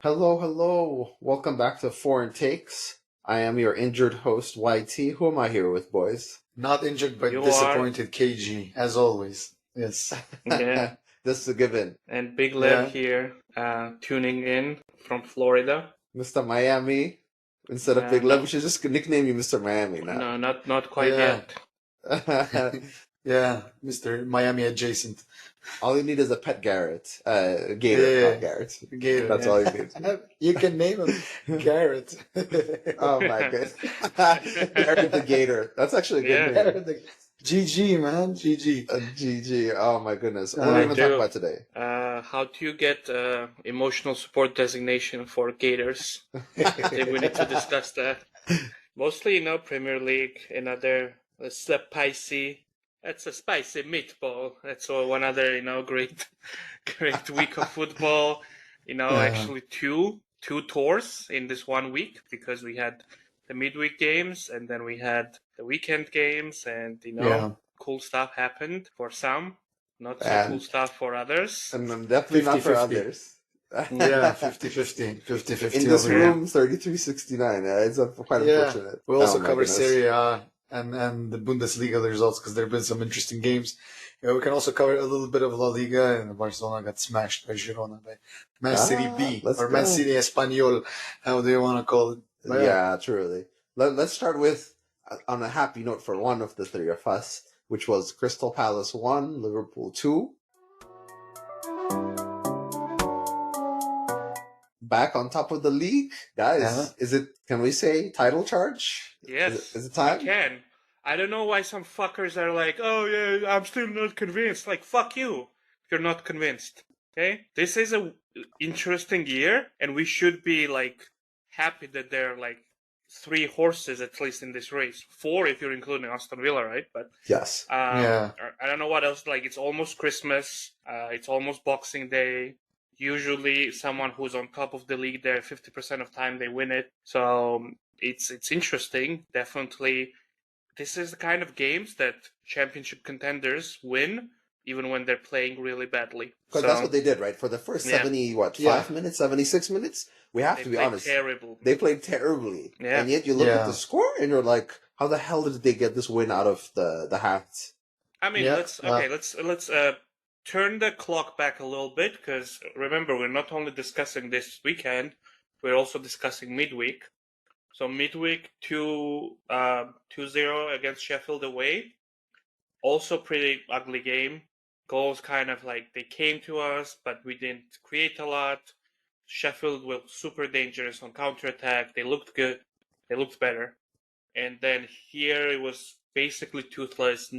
Hello, hello. Welcome back to Foreign Takes. I am your injured host, YT. Who am I here with, boys? Not injured, but You disappointed, KG, as always. Yes. Yeah, This is a given. and Big Lev Yeah. here, tuning in from Florida. Mr. Miami. Instead of Big Love, we should just nickname you Mr. Miami now. No, not quite Yeah. yet. Yeah, Mr. Miami adjacent. All you need is a pet Garrett. Gator, Yeah. not Garrett. Gator. That's all you need. You can name him Garrett. Oh my goodness. Garrett the Gator. That's actually a good Yeah. name. Garrett the- GG, man. GG. GG. Oh my goodness. What are I we going to talk do. about today? How do you get emotional support designation for Gators? I think we need to discuss that. Mostly, Premier League, another spicy. That's a spicy meatball. That's one other, great week of football. Actually two tours in this 1 week because we had the midweek games and then we had the weekend games and cool stuff happened for some, not so cool stuff for others. And definitely not for 50-50. others. Yeah, 50-50. 50-50 In this over here. room, 3369. It's quite unfortunate. We also Oh my cover goodness. Serie A and the Bundesliga results because there have been some interesting games. We can also cover a little bit of La Liga, and Barcelona got smashed by Girona, by Man City B, let's or Man go. City Espanyol, how do you want to call it? But Yeah, truly. Let's start with, on a happy note for one of the three of us, which was Crystal Palace 1, Liverpool 2. Back on top of the league. Guys, can we say title charge? Yes, Is it time? we can. I don't know why some fuckers are like, oh yeah, I'm still not convinced. Like, fuck you if you're not convinced. Okay? This is a interesting year, and we should be, happy that there are, 3 horses at least in this race. 4 if you're including Aston Villa, right? But Yes. I don't know what else. It's almost Christmas. It's almost Boxing Day. Usually someone who's on top of the league there, 50% of time they win it. So it's interesting. Definitely, this is the kind of games that championship contenders win, even when they're playing really badly. Because that's what they did, right? For the first 5 minutes, 76 minutes, we have to be honest. Terrible. They played terribly. Yeah. And yet you look at the score and you're like, how the hell did they get this win out of the hat? I mean, let's turn the clock back a little bit, because remember, we're not only discussing this weekend, we're also discussing midweek. So midweek 2-0 against Sheffield away. Also pretty ugly game. Goals kind of they came to us, but we didn't create a lot. Sheffield were super dangerous on counterattack. They looked good. They looked better. And then here it was basically toothless,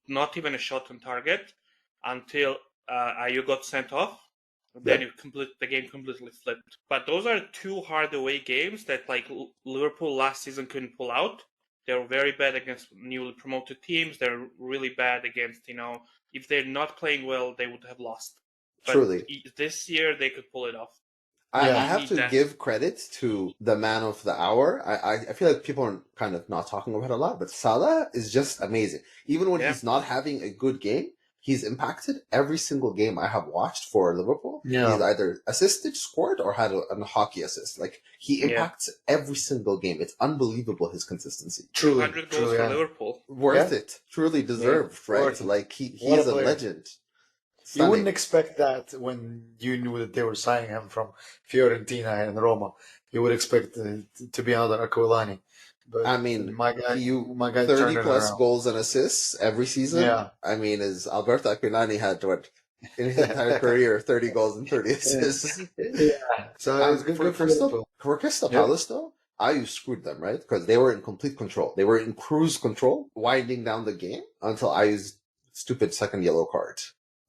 not even a shot on target until Ayew got sent off. Then the game completely flipped. But those are 2 hard away games that Liverpool last season couldn't pull out. They were very bad against newly promoted teams. They're really bad against, if they're not playing well, they would have lost. But Truly. This year they could pull it off. I have to give credit to the man of the hour. I feel like people are kind of not talking about it a lot, but Salah is just amazing. Even when he's not having a good game, he's impacted every single game I have watched for Liverpool. Yeah. He's either assisted, scored, or had a hockey assist. He impacts every single game. It's unbelievable, his consistency. Truly. 100 goals for Liverpool. Worth it. Truly deserved, right? He's a legend. You wouldn't expect that when you knew that they were signing him from Fiorentina and Roma. You would expect to be another Aquilani. But I mean, my guy 30 plus goals and assists every season. Yeah. I mean, Alberto Aquilani had in his entire career, 30 goals and 30 assists. Yeah. So it's good for Crystal Palace, though. Ayew screwed them, right? Because they were in complete control. They were in cruise control, winding down the game until Ayew's stupid second yellow card.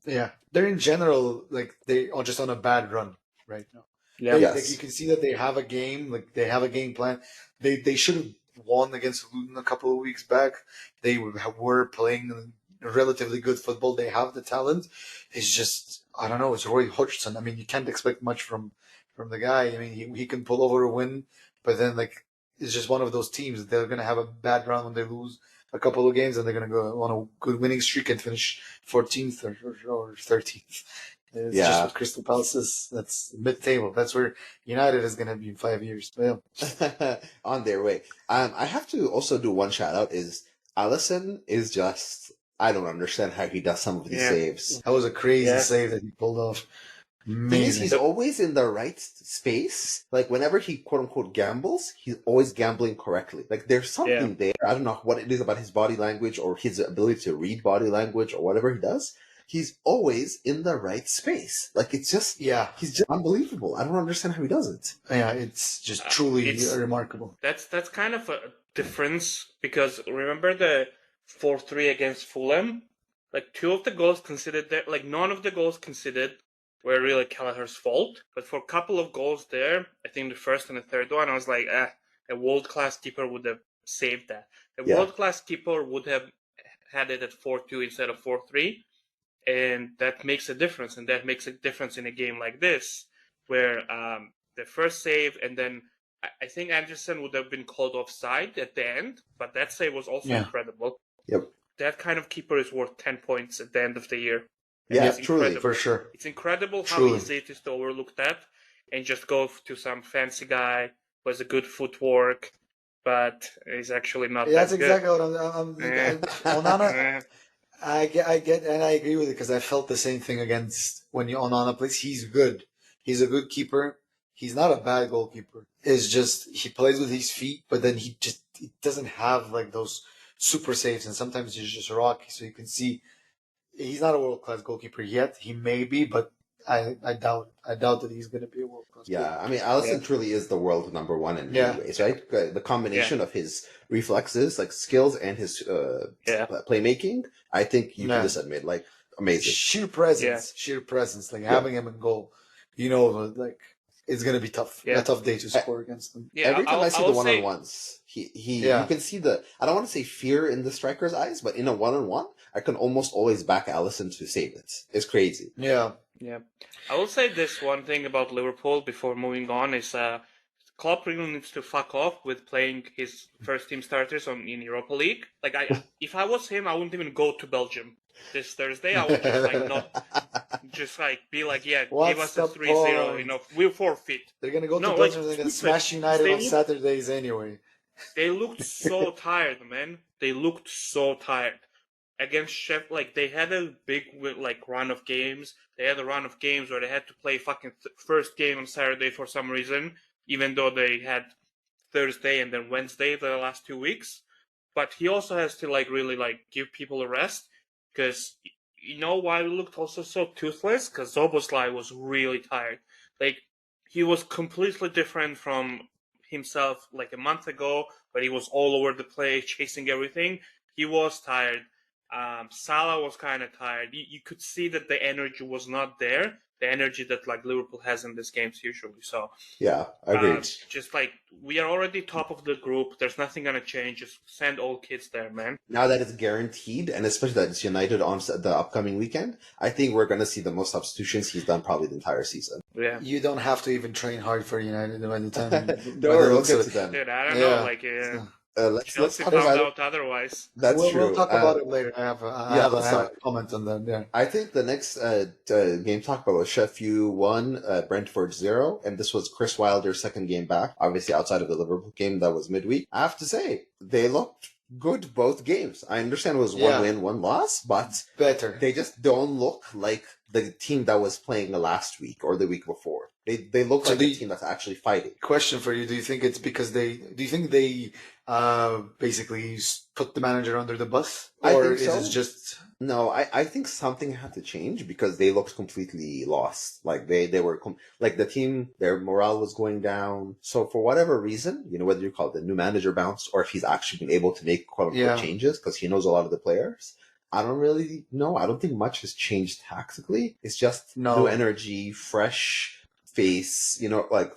Yeah, they're in general they are just on a bad run right now. Yeah, you can see that they have a game, they have a game plan. They should have won against Luton a couple of weeks back. They were playing relatively good football. They have the talent. It's just I don't know. It's Roy Hodgson. I mean, you can't expect much from the guy. I mean, he can pull over a win, but then it's just one of those teams. They're gonna have a bad run when they lose a couple of games, and they're going to go on a good winning streak and finish 14th or 13th. It's just what Crystal Palace is. That's mid-table. That's where United is going to be in 5 years. Yeah. On their way. I have to also do one shout out is Alisson is just, I don't understand how he does some of these saves. That was a crazy save that he pulled off. Amazing. He's always in the right space. Like whenever he quote unquote gambles, he's always gambling correctly. Like there's something there. I don't know what it is about his body language or his ability to read body language or whatever he does. He's always in the right space. Like it's just, he's just unbelievable. I don't understand how he does it. Yeah, it's just truly remarkable. That's kind of a difference because remember the 4-3 against Fulham? Like 2 of the goals considered there, like none of the goals considered were really Kelleher's fault. But for a couple of goals there, I think the first and the third one, I was like, a world-class keeper would have saved that. A world-class keeper would have had it at 4-2 instead of 4-3. And that makes a difference. And that makes a difference in a game like this, where the first save, and then I think Anderson would have been called offside at the end, but that save was also incredible. Yep. That kind of keeper is worth 10 points at the end of the year. Yeah, truly, for sure. It's incredible how easy it is to overlook that and just go to some fancy guy who has a good footwork, but he's actually not that that's good. Exactly what I'm Onana, I get, and I agree with it because I felt the same thing against when Onana plays. He's good. He's a good keeper. He's not a bad goalkeeper. It's just he plays with his feet, but then he doesn't have like those super saves, and sometimes he's just rocky. So you can see he's not a world-class goalkeeper yet. He may be, but I doubt that he's going to be a world-class goalkeeper. I mean, Alisson truly is the world number one in many ways, right? The combination of his reflexes, like skills, and his playmaking, I think you can just admit, like, amazing. Sheer presence, like having him in goal, like it's going to be tough. A tough day to score against him. Every time I see the one-on-ones, you can see I don't want to say fear in the striker's eyes, but in a one-on-one, I can almost always back Alisson to save it. It's crazy. Yeah. I will say this one thing about Liverpool before moving on is Klopp really needs to fuck off with playing his first team starters in Europa League. Like if I was him, I wouldn't even go to Belgium this Thursday. I would just be like, give us a 3-0, we'll forfeit. They're gonna go to Belgium and they're gonna smash United on Saturdays anyway. They looked so tired, man. They looked so tired. Against Sheffield, they had a big run of games. They had a run of games where they had to play fucking first game on Saturday for some reason, even though they had Thursday and then Wednesday the last 2 weeks. But he also has to really give people a rest, because you know why we looked also so toothless? Because Szoboszlai was really tired. He was completely different from himself a month ago, where he was all over the place chasing everything. He was tired. Salah was kind of tired. You could see that the energy was not there. The energy that Liverpool has in these games usually. So agreed. We are already top of the group. There's nothing gonna change. Just send all kids there, man. Now that it's guaranteed, and especially that it's United on the upcoming weekend, I think we're gonna see the most substitutions he's done probably the entire season. Yeah, you don't have to even train hard for United by the time. We'll get to them. Dude, I don't know. Let's talk about otherwise. That's true. We'll talk about it later. I have a comment on that. Yeah. I think the next game talk about was Sheffield 1, Brentford 0, and this was Chris Wilder's second game back. Obviously, outside of the Liverpool game that was midweek. I have to say, they looked good both games. I understand it was one win, one loss, but better. They just don't look like the team that was playing the last week or the week before. They look like a team that's actually fighting. Question for you: do you think it's because they basically put the manager under the bus, or is it just? No, I think something had to change because they looked completely lost. They were the team, their morale was going down. So for whatever reason, whether you call it the new manager bounce or if he's actually been able to make quote unquote changes because he knows a lot of the players. I don't really know. I don't think much has changed tactically. It's just new energy, fresh face,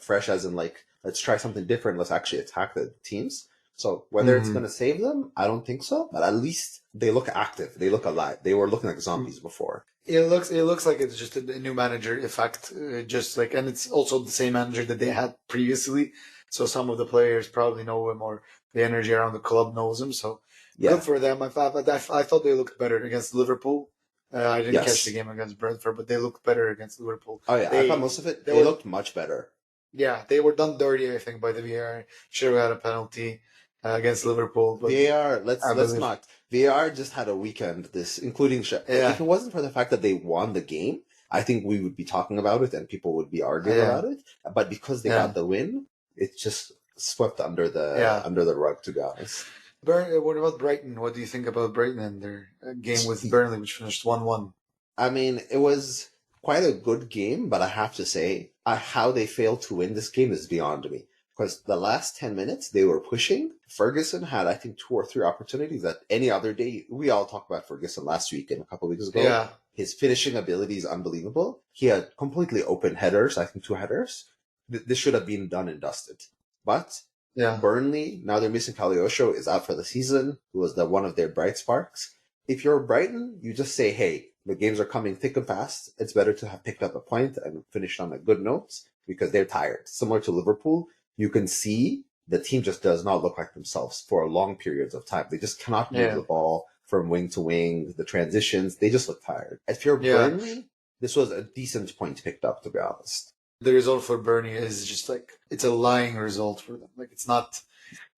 fresh as in let's try something different. Let's actually attack the teams. So whether it's going to save them, I don't think so. But at least they look active. They look alive. They were looking like zombies before. It looks like it's just a new manager effect. And it's also the same manager that they had previously. So some of the players probably know him, or the energy around the club knows him. So good for them. I thought they looked better against Liverpool. I didn't catch the game against Brentford, but they looked better against Liverpool. Oh yeah, I thought most of it they looked much better. Yeah, they were done dirty, I think, by the VAR. Should have had a penalty against Liverpool. But VAR, let's not. VAR just had a weekend, including if it wasn't for the fact that they won the game, I think we would be talking about it and people would be arguing about it. But because they got the win, it just swept under the rug, to be honest. What about Brighton? What do you think about Brighton and their game with Burnley, which finished 1-1? I mean, it was quite a good game, but I have to say, how they failed to win this game is beyond me. Because the last 10 minutes, they were pushing. Ferguson had, I think, 2 or 3 opportunities that any other day. We all talked about Ferguson last week and a couple of weeks ago. Yeah. His finishing ability is unbelievable. He had completely open headers, I think 2 headers. This should have been done and dusted. But Burnley, now they're missing Caliocho, is out for the season, who was one of their bright sparks. If you're Brighton, you just say, hey, the games are coming thick and fast. It's better to have picked up a point and finished on a good note because they're tired. Similar to Liverpool, you can see the team just does not look like themselves for long periods of time. They just cannot move the ball from wing to wing. The transitions, they just look tired. If you're Burnley, this was a decent point picked up, to be honest. The result for Burnley is just it's a lying result for them. It's not,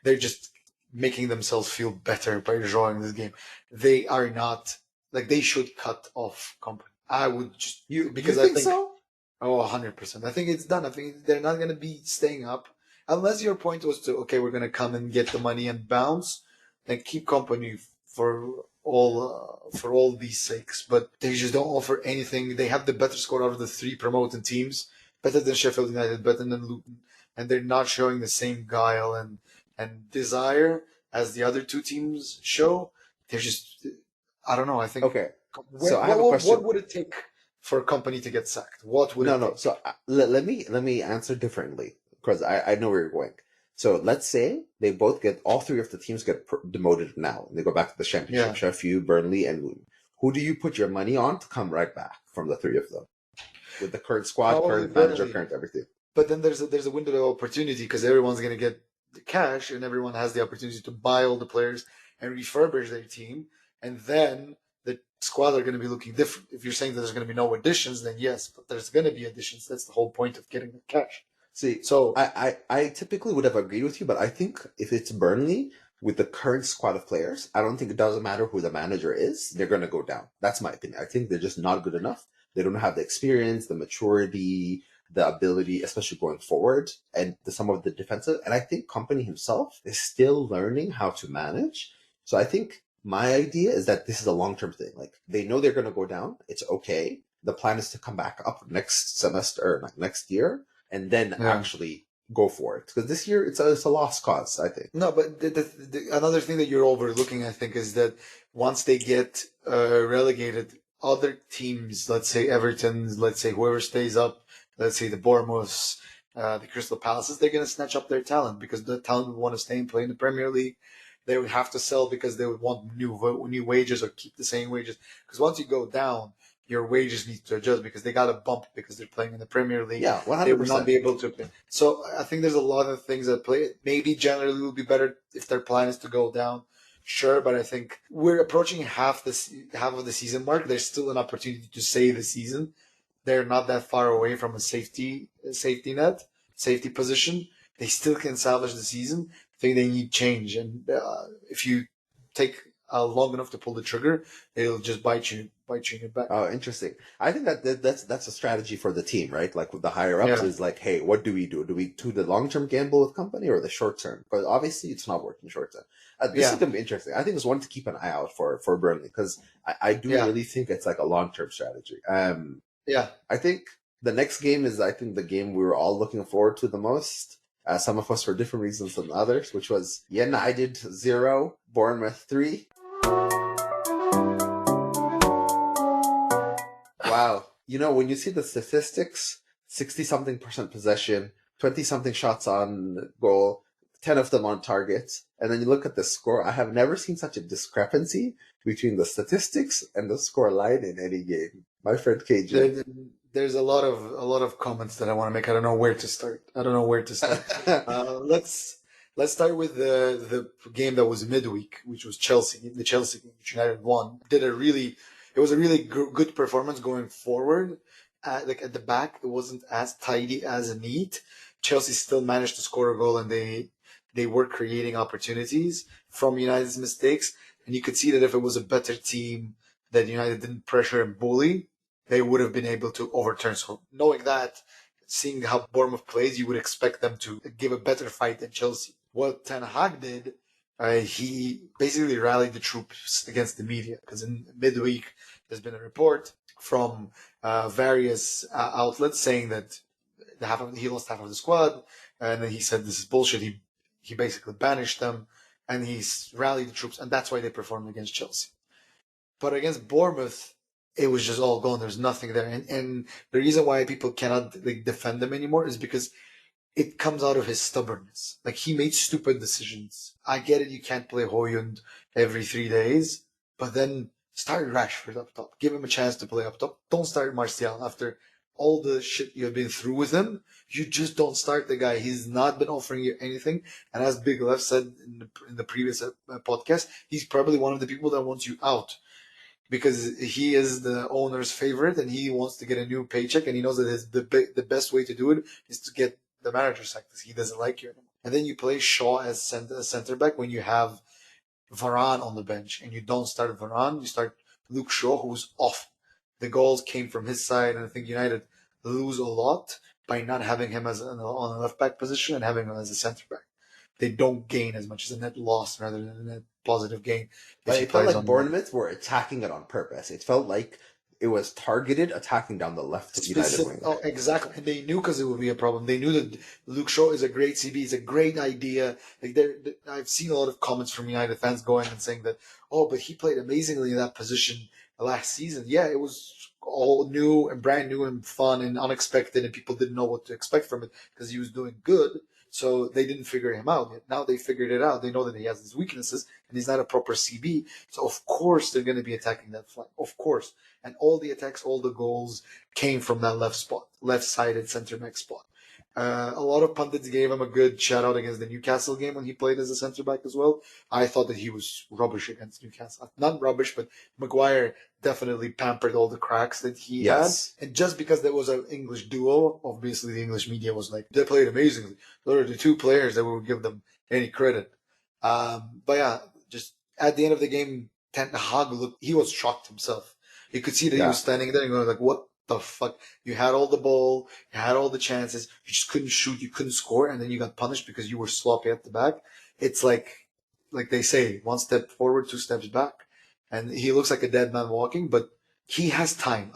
they're just making themselves feel better by drawing this game. They are not, they should cut off Company. I would just, because I think so? Oh, 100%. I think it's done. I think they're not going to be staying up. Unless your point was we're going to come and get the money and bounce, then keep Company for all these sakes. But they just don't offer anything. They have the better score out of the 3 promoted teams. Better than Sheffield United, better than Luton, and they're not showing the same guile and desire as the other 2 teams show. They're just, I don't know. I think. Okay. So I have a question. What would it take for a Company to get sacked? What would it take? So let me answer differently because I know where you're going. So let's say they both all 3 of the teams get demoted now. They go back to the Championship. Sheffield, Burnley, and Luton. Who do you put your money on to come right back from the 3 of them? With the current squad, current manager, current everything. But then there's a window of opportunity because everyone's going to get the cash and everyone has the opportunity to buy all the players and refurbish their team. And then the squad are going to be looking different. If you're saying that there's going to be no additions, then yes, but there's going to be additions. That's the whole point of getting the cash. See, so I typically would have agreed with you, but I think if it's Burnley with the current squad of players, I don't think it doesn't matter who the manager is. They're going to go down. That's my opinion. I think they're just not good enough. They don't have the experience, the maturity, the ability, especially going forward, and some of the defensive. And I think Company himself is still learning how to manage. So I think my idea is that this is a long-term thing. They know they're going to go down. It's okay. The plan is to come back up next semester, or next year, and then actually go for it. Because this year it's a lost cause, I think. No, but another thing that you're overlooking, I think, is that once they get relegated, other teams, let's say Everton's, let's say whoever stays up, let's say the Bournemouths, the Crystal Palaces, they're going to snatch up their talent because the talent would want to stay and play in the Premier League. They would have to sell because they would want new wages or keep the same wages. Because once you go down, your wages need to adjust because they got a bump because they're playing in the Premier League. Yeah, 100%. They would not be able to play. So I think there's a lot of things at play. Maybe generally it would be better if their plan is to go down. Sure, but I think we're approaching half of the season mark. There's still an opportunity to save the season. They're not that far away from a safety position. They still can salvage the season. I think they need change, and if you take long enough to pull the trigger, it'll just bite you in your back. Oh, interesting. I think that's a strategy for the team, right? With the higher ups, is hey, what do we do? Do we do the long term gamble with Company or the short term? Because obviously it's not working short term. This is going to be interesting. I think it's one to keep an eye out for Burnley because I do really think it's a long term strategy. I think the next game is the game we were all looking forward to the most. Some of us for different reasons than others, which was United 0, Bournemouth 3. Wow. When you see the statistics, 60-something% possession, 20-something shots on goal, 10 of them on target, and then you look at the score, I have never seen such a discrepancy between the statistics and the score line in any game. My friend KJ. There's a lot of comments that I want to make. I don't know where to start. Let's start with the game that was midweek, which was Chelsea. The Chelsea game, which United won. Did a really it was a really good performance going forward. Like at the back, it wasn't as tidy as neat. Chelsea still managed to score a goal, and they were creating opportunities from United's mistakes. And you could see that if it was a better team that United didn't pressure and bully, they would have been able to overturn. So knowing that, seeing how Bournemouth plays, you would expect them to give a better fight than Chelsea. What Ten Hag did, he basically rallied the troops against the media, because in midweek there's been a report from various outlets saying that he lost half of the squad, and then he said this is bullshit. He basically banished them, and he's rallied the troops, and that's why they performed against Chelsea. But against Bournemouth, it was just all gone. There's nothing there, and the reason why people cannot defend him anymore is because it comes out of his stubbornness. Like, he made stupid decisions. I get it, you can't play Højlund every 3 days, but then start Rashford up top. Give him a chance to play up top. Don't start Martial after all the shit you've been through with him. You just don't start the guy. He's not been offering you anything. And as Big Left said in the previous podcast, he's probably one of the people that wants you out, because he is the owner's favorite and he wants to get a new paycheck, and he knows that the best way to do it is to get the manager sacked, because he doesn't like you anymore. And then you play Shaw as center back when you have Varane on the bench, and you don't start Varane, you start Luke Shaw, who's off. The goals came from his side, and I think United lose a lot by not having him on a left back position and having him as a center back. They don't gain as much as a net loss rather than a net positive gain. But it felt like Bournemouth were attacking it on purpose. It felt like it was targeted attacking down the left United wing. Oh, exactly. And they knew, because it would be a problem. They knew that Luke Shaw is a great CB. It's a great idea. Like, I've seen a lot of comments from United fans going and saying that, oh, but he played amazingly in that position last season. Yeah, it was all new and brand new and fun and unexpected, and people didn't know what to expect from it because he was doing good. So they didn't figure him out yet. Now they figured it out. They know that he has his weaknesses and he's not a proper CB. So of course they're going to be attacking that flank. Of course. And all the attacks, all the goals came from that left spot, left-sided center back spot. A lot of pundits gave him a good shout out against the Newcastle game when he played as a centre back as well. I thought that he was rubbish against Newcastle. Not rubbish, but Maguire definitely pampered all the cracks that he had. And just because there was an English duo, obviously the English media was like, they played amazingly. Those are the two players that would give them any credit. But yeah, just at the end of the game, Ten Hag he was shocked himself. You could see that he was standing there and going like, what the fuck? You had all the ball, you had all the chances, you just couldn't shoot, you couldn't score, and then you got punished because you were sloppy at the back. It's like they say, one step forward, two steps back. And he looks like a dead man walking, but he has time.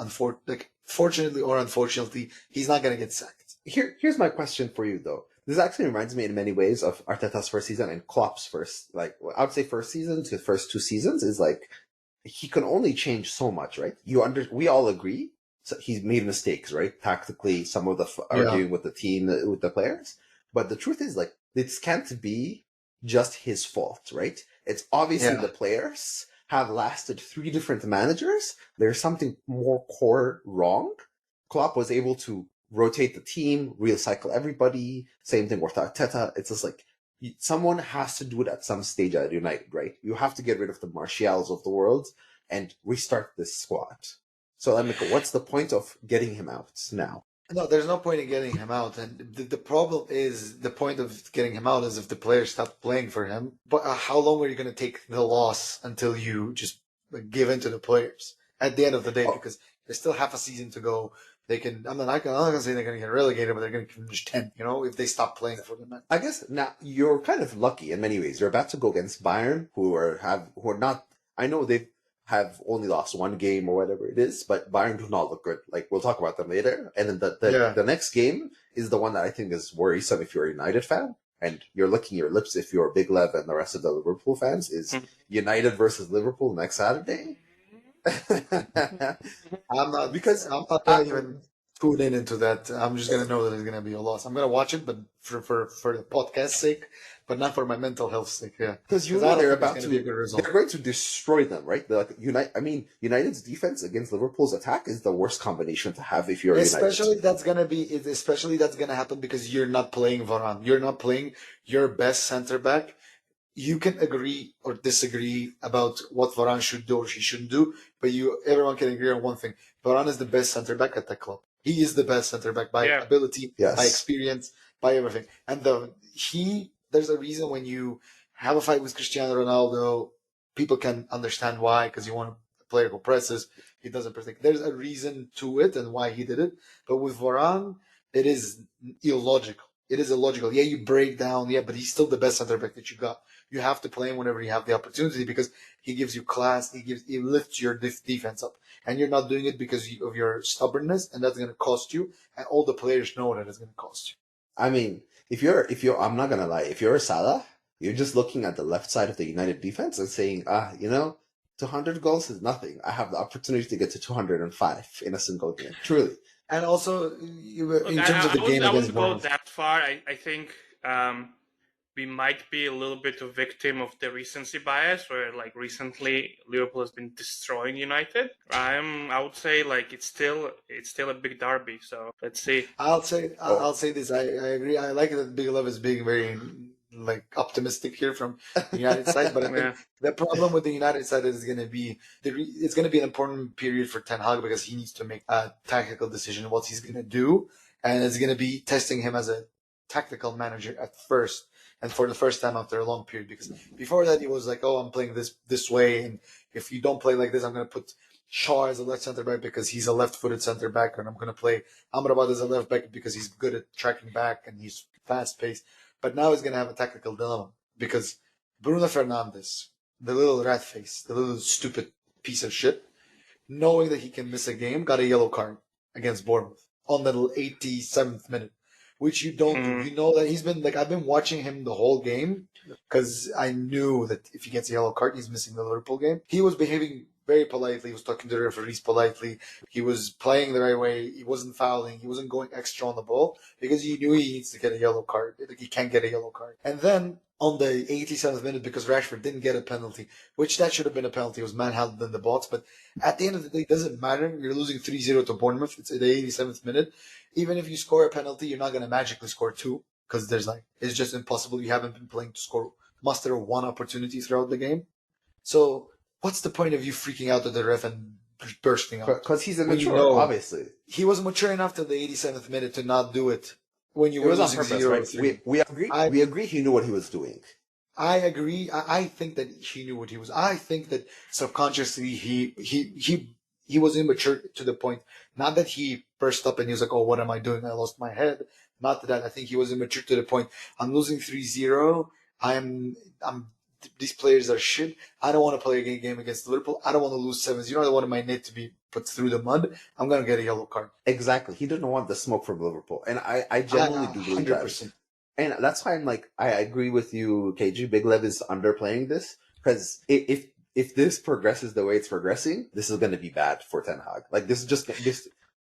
Fortunately or unfortunately, he's not going to get sacked. Here's my question for you, though. This actually reminds me in many ways of Arteta's first season and Klopp's first, I would say first season to first 2 seasons is like, he can only change so much, right? We all agree. So he's made mistakes, right? Tactically, some of the arguing with the team, with the players. But the truth is, like, this can't be just his fault, right? It's obviously the players have lasted 3 different managers. There's something more core wrong. Klopp was able to rotate the team, recycle everybody. Same thing with Arteta. It's just like, someone has to do it at some stage at United, right? You have to get rid of the Martials of the world and restart this squad. So, what's the point of getting him out now? No, there's no point in getting him out. And the problem is, the point of getting him out is if the players stop playing for him. But how long are you going to take the loss until you just give in to the players at the end of the day? Because there's still half a season to go. They can, I'm not going to say they're going to get relegated, but they're going to finish 10th, if they stop playing for them. I guess now you're kind of lucky in many ways. You're about to go against Bayern, who are not, I know they have only lost 1 game or whatever it is, but Bayern do not look good. Like, we'll talk about them later. And then the next game is the one that I think is worrisome if you're a United fan, and you're licking your lips if you're Big Lev and the rest of the Liverpool fans, is United versus Liverpool next Saturday. I'm not even tuning into that. I'm just gonna know that it's gonna be a loss. I'm gonna watch it, but for the podcast's sake, but not for my mental health sake. Yeah, because they're about to be a good result. They're going to destroy them, right? United's defense against Liverpool's attack is the worst combination to have if you're especially United. Especially that's gonna happen because you're not playing Varane. You're not playing your best center back. you can agree or disagree about what Varane should do or he shouldn't do, but everyone can agree on one thing: Varane is the best center back at that club. He is the best center back by ability, by experience, by everything. And there's a reason when you have a fight with Cristiano Ronaldo, people can understand why, because you want a player who presses, he doesn't protect. There's a reason to it and why he did it. But with Varane, it is illogical. It is illogical. Yeah, you break down, but he's still the best center back that you got. You have to play him whenever you have the opportunity because he gives you class. He lifts your defense up, and you're not doing it because of your stubbornness, and that's going to cost you. And all the players know that it's going to cost you. I mean, if you're, I'm not gonna lie, if you're a Salah, you're just looking at the left side of the United defense and saying, 200 goals is nothing. I have the opportunity to get to 205 in a single game. Truly. And also, in terms of the game, I wouldn't go that far. I think we might be a little bit a victim of the recency bias, where like recently Liverpool has been destroying United. I would say like it's still a big derby. So let's see. I'll say this. I agree. I like that Big Love is being very like optimistic here from the United side, but I think the problem with the United side is going to be it's going to be an important period for Ten Hag because he needs to make a tactical decision what he's going to do, and it's going to be testing him as a tactical manager at first. And for the first time after a long period, because before that he was like, "Oh, I'm playing this way, and if you don't play like this, I'm going to put Shaw as a left center back because he's a left-footed center back, and I'm going to play Amrabat as a left back because he's good at tracking back and he's fast-paced." But now he's going to have a tactical dilemma because Bruno Fernandes, the little rat face, the little stupid piece of shit, knowing that he can miss a game, got a yellow card against Bournemouth on the 87th minute. Which you don't do. You know that he's been like, I've been watching him the whole game because I knew that if he gets a yellow card, he's missing the Liverpool game. He was behaving very politely. He was talking to the referees politely. He was playing the right way. He wasn't fouling. He wasn't going extra on the ball because he knew he needs to get a yellow card. Like, he can't get a yellow card. And then on the 87th minute, because Rashford didn't get a penalty, which that should have been a penalty. It was manhandled in the box. But at the end of the day, it doesn't matter. You're losing 3-0 to Bournemouth. It's at the 87th minute. Even if you score a penalty, you're not going to magically score two because it's just impossible. You haven't been playing to muster one opportunity throughout the game. So what's the point of you freaking out at the ref and bursting out? Because he's immature, obviously. He wasn't mature enough till the 87th minute to not do it when you were losing 0-3. Right? We agree. We agree he knew what he was doing. I agree. I think that he knew what he was. I think that subconsciously he was immature to the point, not that he burst up and he was like, "Oh, what am I doing? I lost my head." Not that. I think he was immature to the point. I'm losing 3-0. These players are shit. I don't want to play a game against Liverpool. I don't want to lose 7-0. I don't want my net to be put through the mud. I'm going to get a yellow card. Exactly. He didn't want the smoke from Liverpool. And I genuinely do believe 100%. That. And that's why I'm like, I agree with you, KG. Big Lev is underplaying this because if this progresses the way it's progressing, this is going to be bad for Ten Hag. Like, this is just this.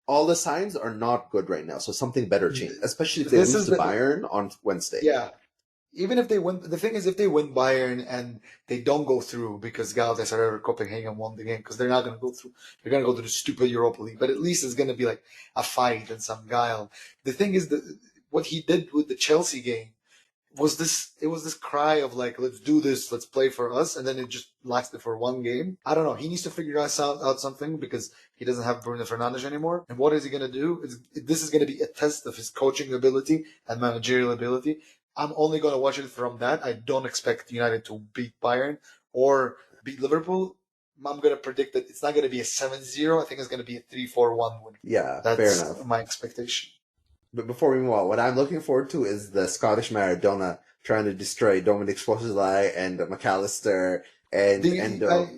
All the signs are not good right now, so something better change, especially if they lose to Bayern on Wednesday. Yeah. Even if they win, the thing is, if they win Bayern and they don't go through because Galatasaray or Copenhagen won the game, because they're not going to go through, they're going to go to the stupid Europa League. But at least it's going to be like a fight and some guile. The thing is that what he did with the Chelsea game was this cry of like, let's do this, let's play for us, and then it just lasted for one game. I don't know. He needs to figure out something because he doesn't have Bruno Fernandes anymore. And what is he going to do? This is going to be a test of his coaching ability and managerial ability. I'm only going to watch it from that. I don't expect United to beat Bayern or beat Liverpool. I'm going to predict that it's not going to be a 7-0. I think it's going to be a 3-4-1 win. Yeah, that's fair enough. My expectation. But before we move on, what I'm looking forward to is the Scottish Maradona trying to destroy Dominic Szoboszlai and McAllister and Endo.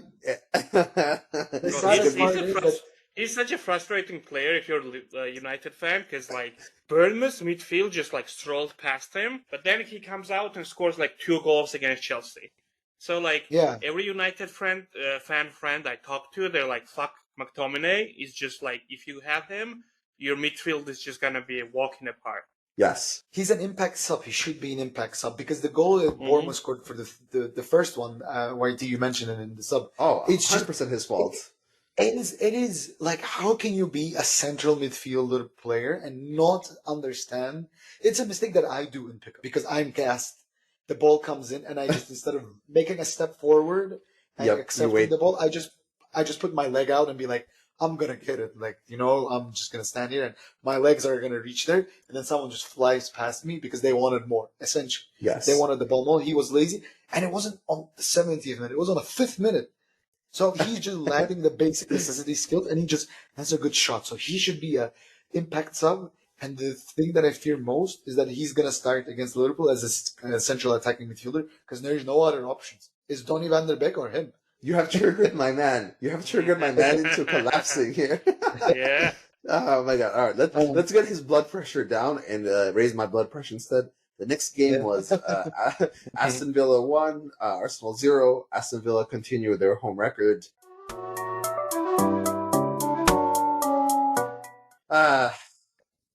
He's such a frustrating player if you're a United fan because like Bournemouth midfield just like strolled past him, but then he comes out and scores like 2 goals against Chelsea. So like every United fan I talk to, they're like, "Fuck McTominay." Is just like if you have him, your midfield is just gonna be a walk in the park. Yes. He's an impact sub. He should be an impact sub because the goal that Bournemouth scored for the first one, YT, you mentioned it in the sub. Oh, it's 100% his fault. It is like, how can you be a central midfielder player and not understand? It's a mistake that I do in pickup because I'm cast the ball comes in, and I just instead of making a step forward and accepting the ball, I just put my leg out and be like, I'm gonna get it. Like, I'm just gonna stand here and my legs are gonna reach there, and then someone just flies past me because they wanted more. Essentially, Yes, they wanted the ball more. He was lazy, and it wasn't on the 70th minute; it was on the 5th minute. So he's just lacking the basic necessity skills, and he just has a good shot. So he should be a impact sub. And the thing that I fear most is that he's gonna start against Liverpool as a central attacking midfielder because there's no other options. It's Donny van der Beek or him. You have triggered my man. You have triggered my man into collapsing here. Yeah. Oh my god! All right, let's get his blood pressure down and raise my blood pressure instead. The next game was Aston Villa 1, Arsenal 0. Aston Villa continue their home record.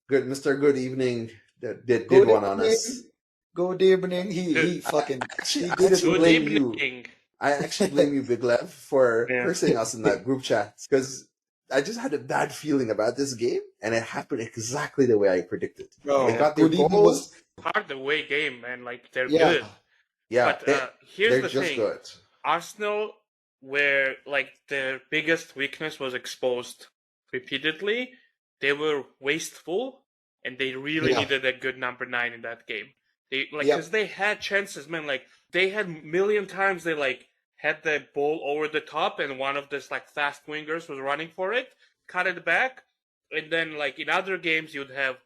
Good Mr. Good Evening did one on us. Good evening. He fucking actually, he did it. Good blame evening. you. I actually blame you, Big Lev, for cursing us in that group chat because I just had a bad feeling about this game, and it happened exactly the way I predicted. Bro, they got their goals. Was hard away game, man. Like they're good. Yeah, but here's the just thing: good. Arsenal, where like their biggest weakness was exposed repeatedly, they were wasteful, and they really needed a good number 9 in that game. They because they had chances, man. Like they had a million times they like had the ball over the top, and one of this like fast wingers was running for it, cut it back, and then like in other games you'd have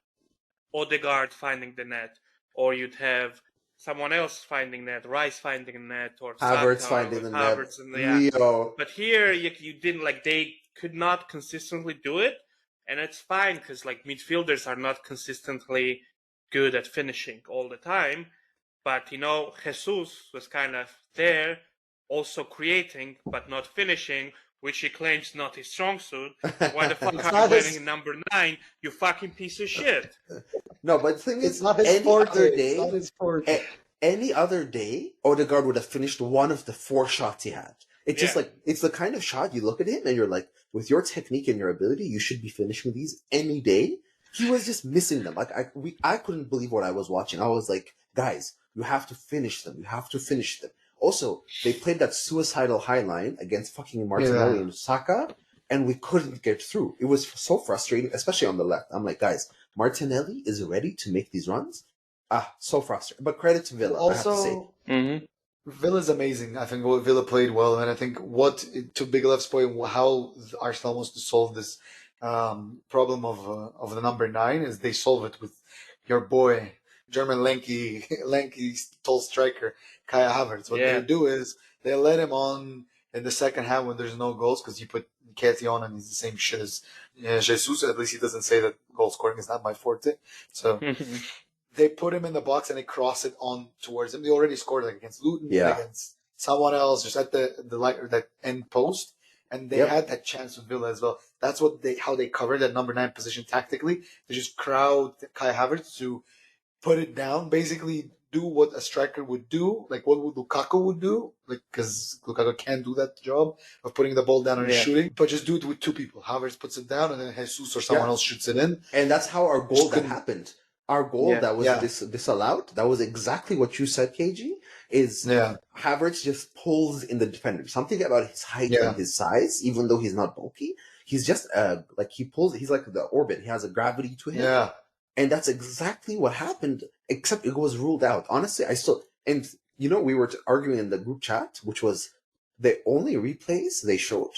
Odegaard finding the net, or you'd have someone else finding net, Rice finding the net, or Havertz Saka, finding the Havertz net, Leo. But here you didn't like they could not consistently do it, and it's fine because like midfielders are not consistently good at finishing all the time. But Jesus was kind of there, also creating but not finishing, which he claims not his strong suit. Why the fuck are you wearing number 9, you fucking piece of shit? No, but the thing is, any other day, Odegaard would have finished one of the 4 shots he had. It's just like, it's the kind of shot you look at him and you're like, with your technique and your ability, you should be finishing these any day. He was just missing them. Like I couldn't believe what I was watching. I was like, guys, you have to finish them. You have to finish them. Also, they played that suicidal high line against fucking Martinelli and Saka, and we couldn't get through. It was so frustrating, especially on the left. I'm like, guys, Martinelli is ready to make these runs. So frustrating. But credit to Villa, also, I have to say. Villa's amazing. I think Villa played well, and I think to Big Lev's point, how Arsenal wants to solve this problem of the number 9 is they solve it with your boy, German lanky tall striker Kai Havertz. What they do is they let him on in the second half when there's no goals because you put Nketiah on and he's the same shit as Jesus. At least he doesn't say that goal scoring is not my forte. So they put him in the box and they cross it on towards him. They already scored like against Luton, against someone else, just at that end post. And they had that chance with Villa as well. That's how they covered that number 9 position tactically. They just crowd Kai Havertz to put it down, basically do what a striker would do, like what Lukaku would do, like because Lukaku can't do that job of putting the ball down and shooting, but just do it with 2 people. Havertz puts it down, and then Jesus or someone else shoots it in. And that's how our goal that happened. Our goal that was disallowed, that was exactly what you said, KG, is Havertz just pulls in the defender. Something about his height and his size, even though he's not bulky, he's just he pulls, he's like the orbit. He has a gravity to him. Yeah. And that's exactly what happened, except it was ruled out. Honestly, we were arguing in the group chat, which was the only replays they showed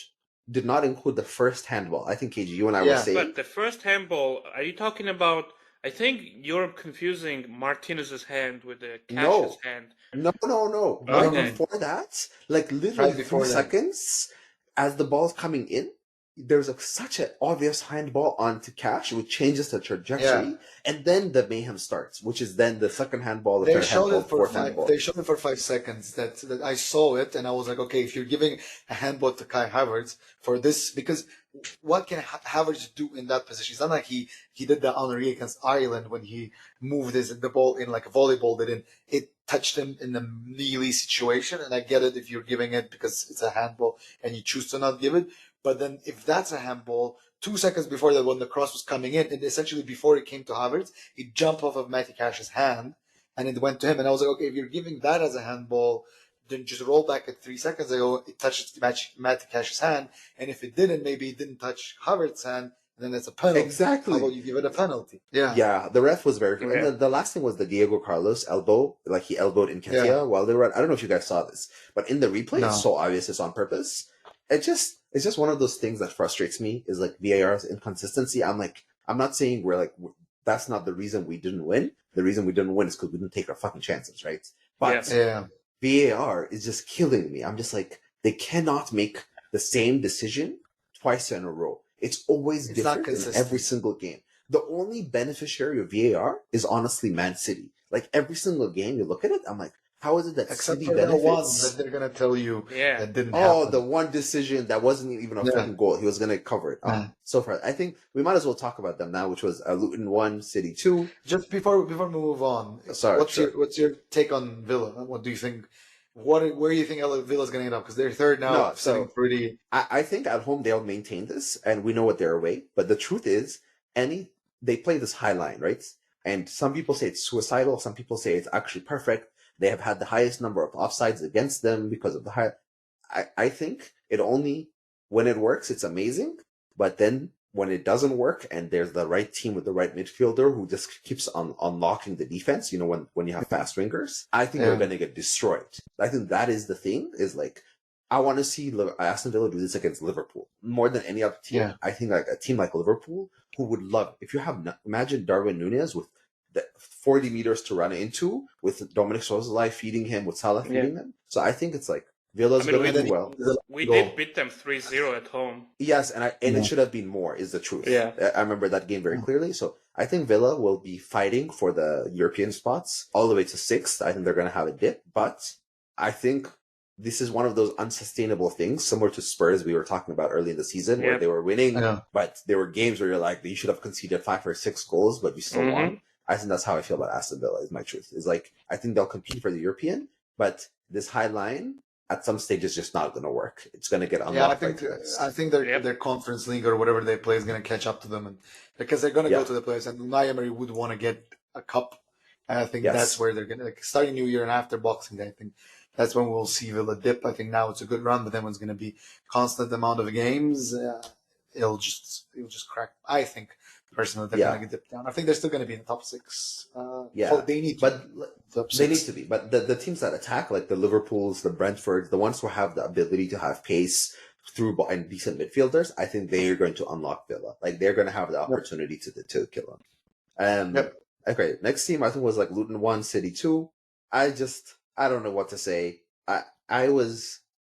did not include the first handball. I think, KG, you and I were saying. But the first handball, are you talking about, I think you're confusing Martinez's hand with the Cash's hand. No. Right before that, like literally 3 seconds, as the ball's coming in, there's such an obvious handball onto Cash, which changes the trajectory, and then the mayhem starts, which is then the second handball, the third handball, fourth handball. They showed it for 5 seconds. That I saw it, and I was like, okay, if you're giving a handball to Kai Havertz for this, because what can Havertz do in that position? It's not like he did the Henry against Ireland when he moved the ball in like a volleyball. It touched him in a melee situation, and I get it if you're giving it because it's a handball and you choose to not give it. But then if that's a handball, 2 seconds before that, when the cross was coming in, and essentially before it came to Havertz, it jumped off of Matty Cash's hand and it went to him. And I was like, okay, if you're giving that as a handball, then just roll back at 3 seconds ago. It touched Matty Cash's hand, and if it didn't, maybe it didn't touch Havertz's hand. Then it's a penalty. Exactly. How about you give it a penalty? Yeah. Yeah, the ref was very clear. And the last thing was the Diego Carlos elbow. Like, he elbowed Nketiah while they were I don't know if you guys saw this, but in the replay, it's so obvious it's on purpose. It's just one of those things that frustrates me, is like VAR's inconsistency. I'm not saying that's not the reason we didn't win. The reason we didn't win is because we didn't take our fucking chances, right? But VAR is just killing me. I'm just like, they cannot make the same decision twice in a row. It's always different in every single game. The only beneficiary of VAR is honestly Man City. Like, every single game, you look at it, I'm like, how is it that City benefits? The one that they're going to tell you that didn't happen. Oh, the one decision that wasn't even a fucking goal. He was going to cover it. So far, I think we might as well talk about them now, which was Luton 1, City 2. Just before we move on, what's your take on Villa? What do you think? Where do you think Villa's going to end up? Because they're third now. I think at home they'll maintain this, and we know what they're away. But the truth is, they play this high line, right? And some people say it's suicidal. Some people say it's actually perfect. They have had the highest number of offsides against them because of the high. I think when it works, it's amazing. But then when it doesn't work, and there's the right team with the right midfielder who just keeps on unlocking the defense, when you have fast wingers, I think they're going to get destroyed. I think that is the thing, is like, I want to see Aston Villa do this against Liverpool more than any other team. Yeah. I think like a team like Liverpool, who would love, if you have, imagine Darwin Núñez with the 40 meters to run into, with Dominic Szoboszlai feeding him, with Salah feeding him. So I think it's like, Villa's going to do well. We did beat them 3-0 at home. Yes, and it should have been more, is the truth. Yeah. I remember that game very clearly. So I think Villa will be fighting for the European spots all the way to 6th. I think they're going to have a dip. But I think this is one of those unsustainable things, similar to Spurs we were talking about early in the season, where they were winning, but there were games where you're like, you should have conceded 5 or 6 goals, but you still won. I think that's how I feel about Aston Villa, is my truth. Is like, I think they'll compete for the European, but this high line at some stage is just not going to work. It's going to get unlocked. I think their Conference League or whatever they play is going to catch up to them, and because they're going to go to the playoffs, and Unai Emery would want to get a cup, and I think that's where they're going to, starting New Year and after Boxing Day, I think that's when we'll see Villa dip. I think now it's a good run, but then when it's going to be constant amount of games, it'll just crack. I think personally they're going to get dipped down. I think they're still going to be in the top 6. They need to be. But the teams that attack, like the Liverpools, the Brentfords, the ones who have the ability to have pace through and decent midfielders, I think they are going to unlock Villa. Like, they're going to have the opportunity to kill them. Okay, next team I think was like Luton 1, City 2. I don't know what to say. I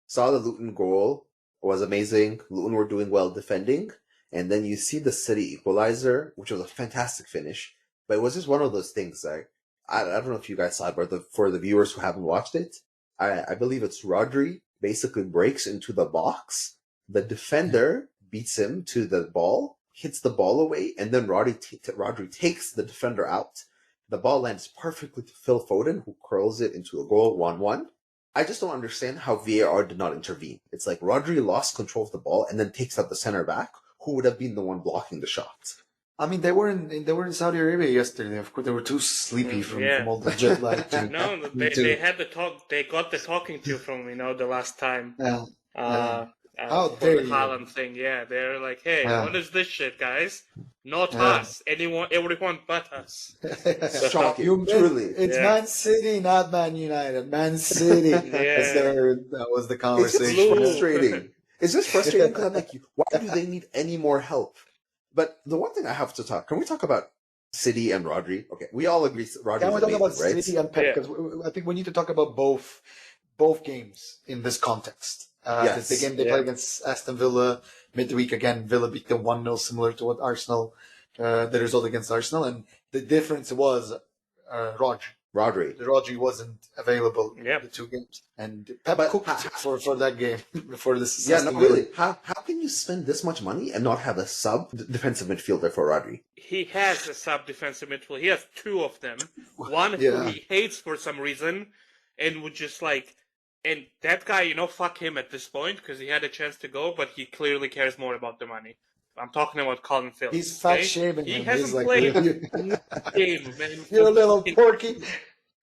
saw the Luton goal. It was amazing. Luton were doing well defending. And then you see the City equalizer, which was a fantastic finish. But it was just one of those things. I don't know if you guys saw it, but for the viewers who haven't watched it, I believe it's Rodri basically breaks into the box. The defender beats him to the ball, hits the ball away, and then Rodri takes the defender out. The ball lands perfectly to Phil Foden, who curls it into a goal, 1-1. I just don't understand how VAR did not intervene. It's like Rodri lost control of the ball and then takes out the center back, who would have been the one blocking the shot. I mean, they were in Saudi Arabia yesterday. Of course, they were too sleepy from all the jet lag. No, they had the talk. They got the talking to from the last time. How dare you? Haaland thing, they're like, hey, what is this shit, guys? Not us. Everyone but us. Shocking, truly. It's Man City, not Man United. Man City. That was the conversation. It's just frustrating. It's just frustrating because I'm like, why do they need any more help? But the one thing I have to can we talk about City and Rodri? Okay, we all agree Rodri. Can we talk about right? City and Pep? Because I think we need to talk about both games in this context. The game they played against Aston Villa midweek, again, Villa beat them 1-0, similar to what Arsenal, the result against Arsenal. And the difference was Rodri. Rodri wasn't available in the 2 games. And Pep cooked for that game, for this. Yeah, no, really. How can you spend this much money and not have a sub defensive midfielder for Rodri? He has a sub defensive midfielder. He has 2 of them. One who he hates for some reason, and would just like. And that guy, fuck him at this point, because he had a chance to go, but he clearly cares more about the money. I'm talking about Colin Phillips. He's fat shaming him. He hasn't played a game, man. You're a little porky.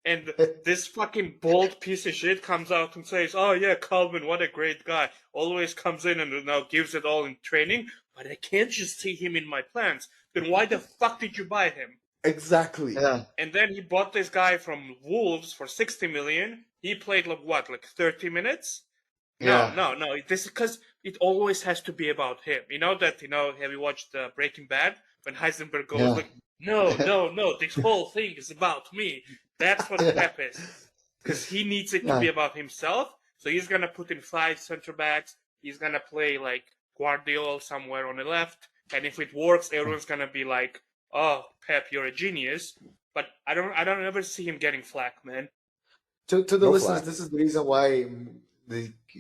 And this fucking bald piece of shit comes out and says, "Oh yeah, Calvin, what a great guy. Always comes in and now gives it all in training, but I can't just see him in my plans. Then why the fuck did you buy him?" Exactly. Yeah. And then he bought this guy from Wolves for 60 million. He played like 30 minutes? No, Yeah. no. This is because it always has to be about him. Have you watched Breaking Bad? When Heisenberg goes Yeah. like, no, this whole thing is about me. That's what Yeah. Pep is. Because he needs it to Yeah. be about himself. So he's going to put in 5 center backs. He's going to play like Guardiola somewhere on the left. And if it works, everyone's going to be like, "Oh, Pep, you're a genius." But I don't ever see him getting flack, man. To the No listeners, flag. this is the reason why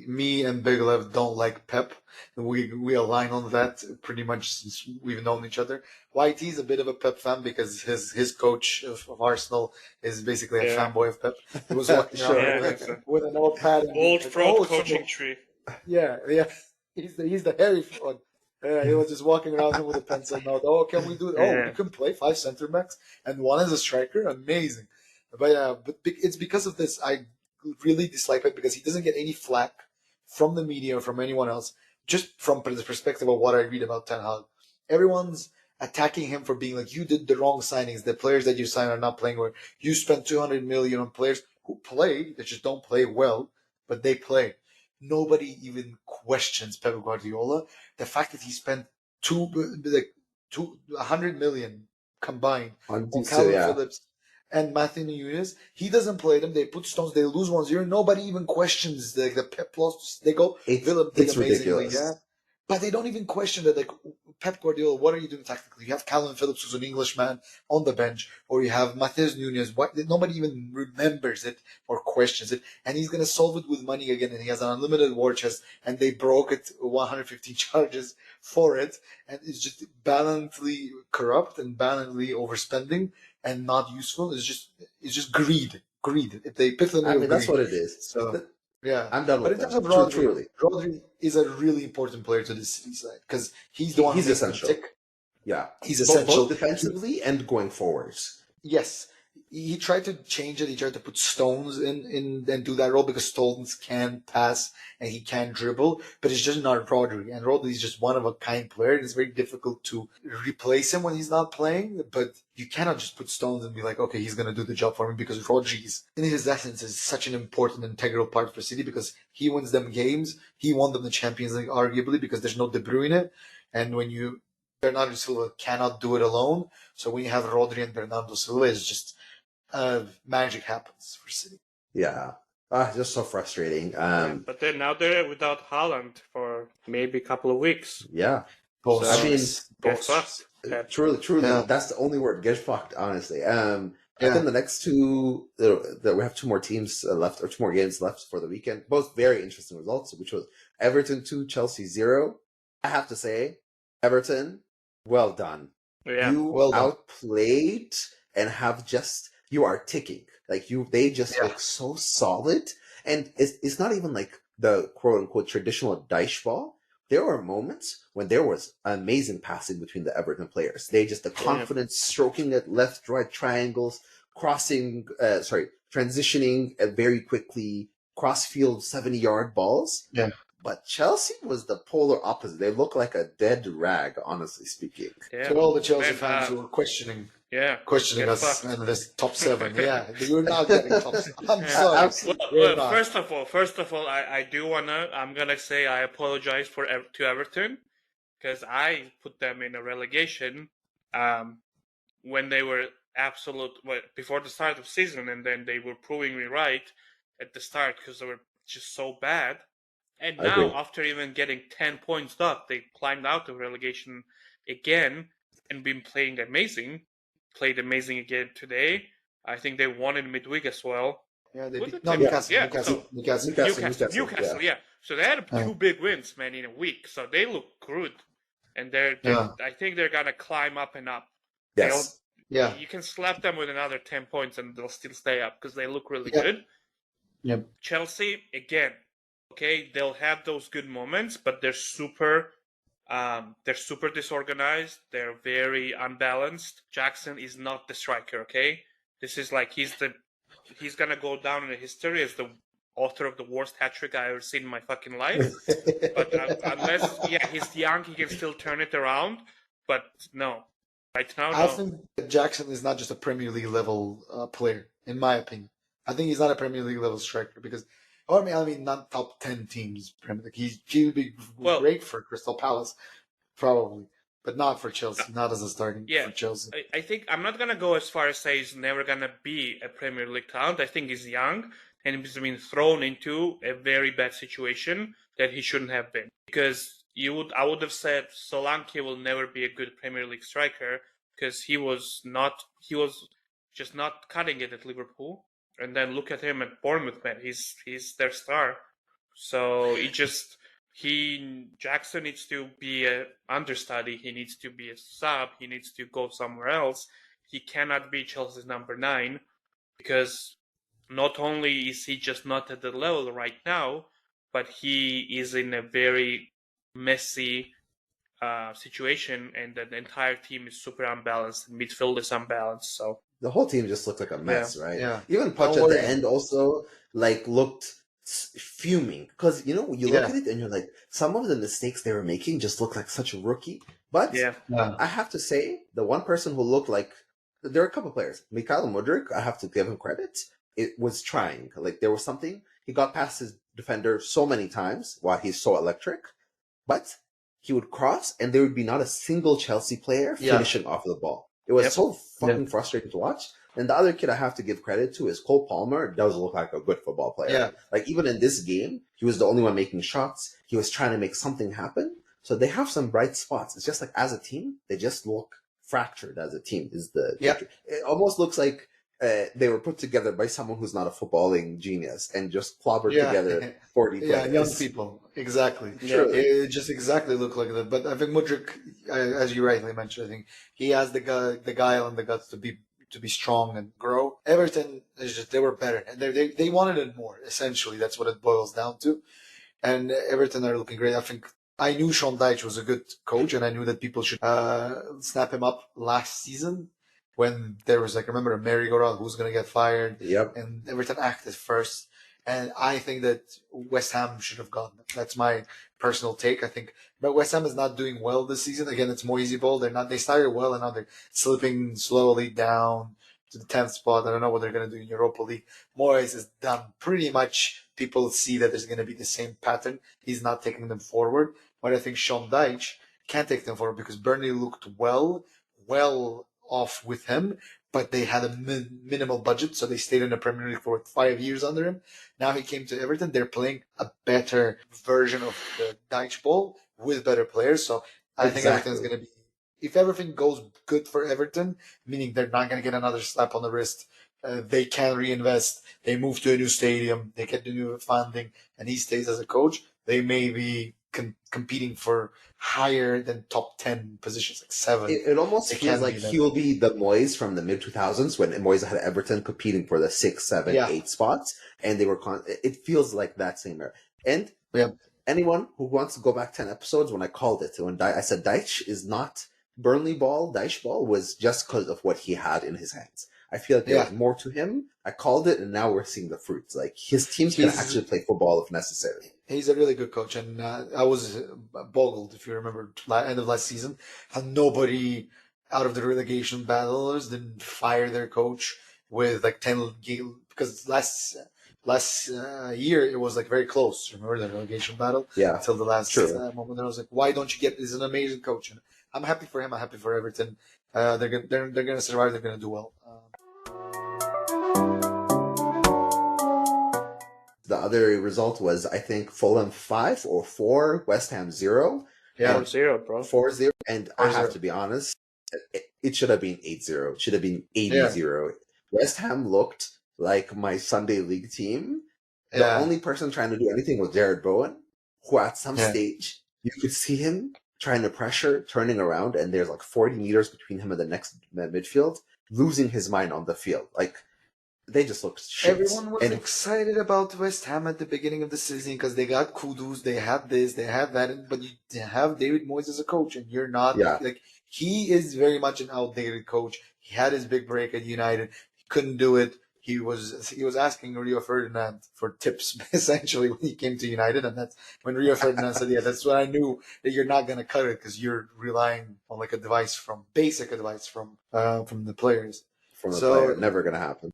me and Big Lev don't like Pep. We align on that pretty much since we've known each other. YT is a bit of a Pep fan because his coach of Arsenal is basically a Yeah. fanboy of Pep. He was walking Sure. around with a notepad and being Old like, fraud "Oh, coaching tree. yeah, yeah." He's the hairy fraud. Yeah, he was just walking around with a pencil note. "Oh, can we do it? Oh, Yeah. we can play 5 center backs and one is a striker. Amazing." But it's because of this I really dislike Pep because he doesn't get any flack from the media or from anyone else. Just from the perspective of what I read about Ten Hag, everyone's attacking him for being like, "You did the wrong signings. The players that you signed are not playing well. You spent 200 million on players who play. They just don't play well, but they play." Nobody even questions Pep Guardiola. The fact that he spent 100 million combined On on so Calvin yeah. Phillips and Matthew Nunes. He doesn't play them. They put stones. They lose 1-0. Nobody even questions the Pep loss. They go, Villa played It's amazingly, ridiculous. yeah. But they don't even question that, like, Pep Guardiola, what are you doing tactically? You have Calvin Phillips, who's an Englishman, on the bench, or you have Matheus Nunes. Nobody even remembers it or questions it. And he's going to solve it with money again. And he has an unlimited war chest, and they broke it 115 charges for it. And it's just blatantly corrupt and blatantly overspending and not useful. It's just greed. Greed. The epitome I of mean, that's greed. what it is. So, yeah. I'm done But with in terms them. of Rodri, Truly. Rodri is a really important player to this City side because he's the one who He's makes them essential. tick. Yeah. He's essential. Both defensively and going forwards. Yes, he tried to change it. He tried to put Stones in and do that role because Stones can pass and he can dribble, but it's just not Rodri. And Rodri is just one of a kind player. It's very difficult to replace him when he's not playing. But you cannot just put Stones and be like, okay, he's going to do the job for me because Rodri is, in his essence, is such an important, integral part for City because he wins them games. He won them the Champions League, arguably, because there's no De Bruyne. And when you Bernardo Silva cannot do it alone. So when you have Rodri and Bernardo Silva, it's just magic happens for City. Yeah. Just so frustrating. But then now they're without Haaland for maybe a couple of weeks. Yeah. Both. I mean, Get fucked. Truly, Yeah. that's the only word. Get fucked, honestly. I Yeah. think the next two, that we have 2 more teams left, or 2 more games left for the weekend. Both very interesting results, which was Everton 2, Chelsea 0. I have to say, Everton, well done. Yeah. You Well done. outplayed and you are ticking. Like they just look so solid. And it's not even like the quote unquote traditional dice ball. There were moments when there was amazing passing between the Everton players. The confidence, stroking at left, right triangles, transitioning very quickly, cross-field 70-yard balls. Yeah. But Chelsea was the polar opposite. They look like a dead rag, honestly speaking. Yeah. So all the Chelsea fans who were questioning us in this top 7, you're not getting top 7. I'm sorry. Well, first of all, I'm gonna say I apologize to Everton because I put them in a relegation when they were before the start of season, and then they were proving me right at the start because they were just so bad. And now, after even getting 10 points up, they climbed out of relegation again and been playing amazing. Played amazing again today. I think they won in midweek as well. Yeah, they beat Newcastle. Yeah. So they had 2 big wins, man, in a week. So they look good, and I think they're gonna climb up and up. Yes. You can slap them with another 10 points, and they'll still stay up because they look really good. Yep. Chelsea again. Okay, they'll have those good moments, but they're super disorganized. They're very unbalanced. Jackson is not the striker. Okay, this is like he's the he's gonna go down in history as the author of the worst hat trick I ever seen in my fucking life. But unless, he's young, he can still turn it around. But no, right now, I no. think Jackson is not just a Premier League level player, in my opinion. I think he's not a Premier League level striker because, I mean, not top 10 teams Premier League. He would be great for Crystal Palace, probably, but not for Chelsea. Not as a starting for Chelsea. I think I'm not gonna go as far as say he's never gonna be a Premier League talent. I think he's young and he's been thrown into a very bad situation that he shouldn't have been. Because I would have said Solanke will never be a good Premier League striker because he was just not cutting it at Liverpool. And then look at him at Bournemouth, man. He's their star. So Jackson needs to be an understudy. He needs to be a sub. He needs to go somewhere else. He cannot be Chelsea's number 9 because not only is he just not at the level right now, but he is in a very messy situation, and the entire team is super unbalanced. Midfield is unbalanced, so the whole team just looked like a mess, right? Yeah. Even Poch at the end also looked fuming because you look at it and you're like, some of the mistakes they were making just look like such a rookie. But I have to say, the one person who looked like, there are a couple players, Mikhail Mudryk, I have to give him credit. It was trying, like there was something. He got past his defender so many times while he's so electric, but he would cross and there would be not a single Chelsea player finishing off the ball. It was so fucking frustrating to watch. And the other kid I have to give credit to is Cole Palmer. Does look like a good football player. Yeah. Like even in this game, he was the only one making shots. He was trying to make something happen. So they have some bright spots. It's just like as a team, they just look fractured as a team. It almost looks like they were put together by someone who's not a footballing genius and just clobbered together 40 players. Yeah, young people. Exactly. True. It just exactly looked like that. But I think Mudryk, as you rightly mentioned, I think he has the guile and the guts to be strong and grow. Everton they were better and they wanted it more. Essentially, that's what it boils down to. And Everton are looking great. I think I knew Sean Dyche was a good coach, and I knew that people should snap him up last season when there was remember a merry-go-round, who's going to get fired. Yep. And Everton acted first. And I think that West Ham should have gotten it. That's my personal take. I think, but West Ham is not doing well this season. Again, it's Moisey ball. They started well and now they're slipping slowly down to the 10th spot. I don't know what they're going to do in Europa League. Moyes is done pretty much. People see that there's going to be the same pattern. He's not taking them forward. But I think Sean Dyche can't take them forward because Burnley looked well off with him, but they had a minimal budget, so they stayed in the Premier League for 5 years under him. Now he came to Everton. They're playing a better version of the Dyche ball with better players. So I think Everton's going to be, if everything goes good for Everton, meaning they're not going to get another slap on the wrist, they can reinvest, they move to a new stadium, they get the new funding, and he stays as a coach, they may be competing for higher than top 10 positions, like 7. It almost feels like he will be the Moyes from the mid-2000s when Moyes had Everton competing for the 6, 7, 8 spots, and they were it feels like that same era. And anyone who wants to go back 10 episodes when I called it, when I said Dyche is not Burnley ball, Dyche ball was just because of what he had in his hands. I feel like there was more to him. I called it, and now we're seeing the fruits. Like, his teams can actually play football if necessary. He's a really good coach, and I was boggled, if you remember, end of last season, how nobody out of the relegation battles didn't fire their coach with 10 because last year it was very close. Remember the relegation battle? Yeah, until the last moment. And I was like, why don't you get? He's an amazing coach, and I'm happy for him. I'm happy for Everton. They're gonna survive. They're gonna do well. The other result was, I think, Fulham 5 or 4, West Ham 0. Yeah, 4-0, bro. 4-0. And I have to be honest, it should have been 8-0. It should have been 80-0. West Ham looked like my Sunday league team. The only person trying to do anything was Jared Bowen, who at some stage, you could see him trying to pressure, turning around, and there's 40 meters between him and the next midfield, losing his mind on the field. They just looked shit. Everyone was excited about West Ham at the beginning of the season because they got Kudus, they had this, they had that, but you have David Moyes as a coach, and you're not he is very much an outdated coach. He had his big break at United, he couldn't do it. he was asking Rio Ferdinand for tips essentially when he came to United, and that's when Rio Ferdinand said, "Yeah, that's when I knew that you're not going to cut it because you're relying on like basic advice from the players." From the So player, never gonna happen.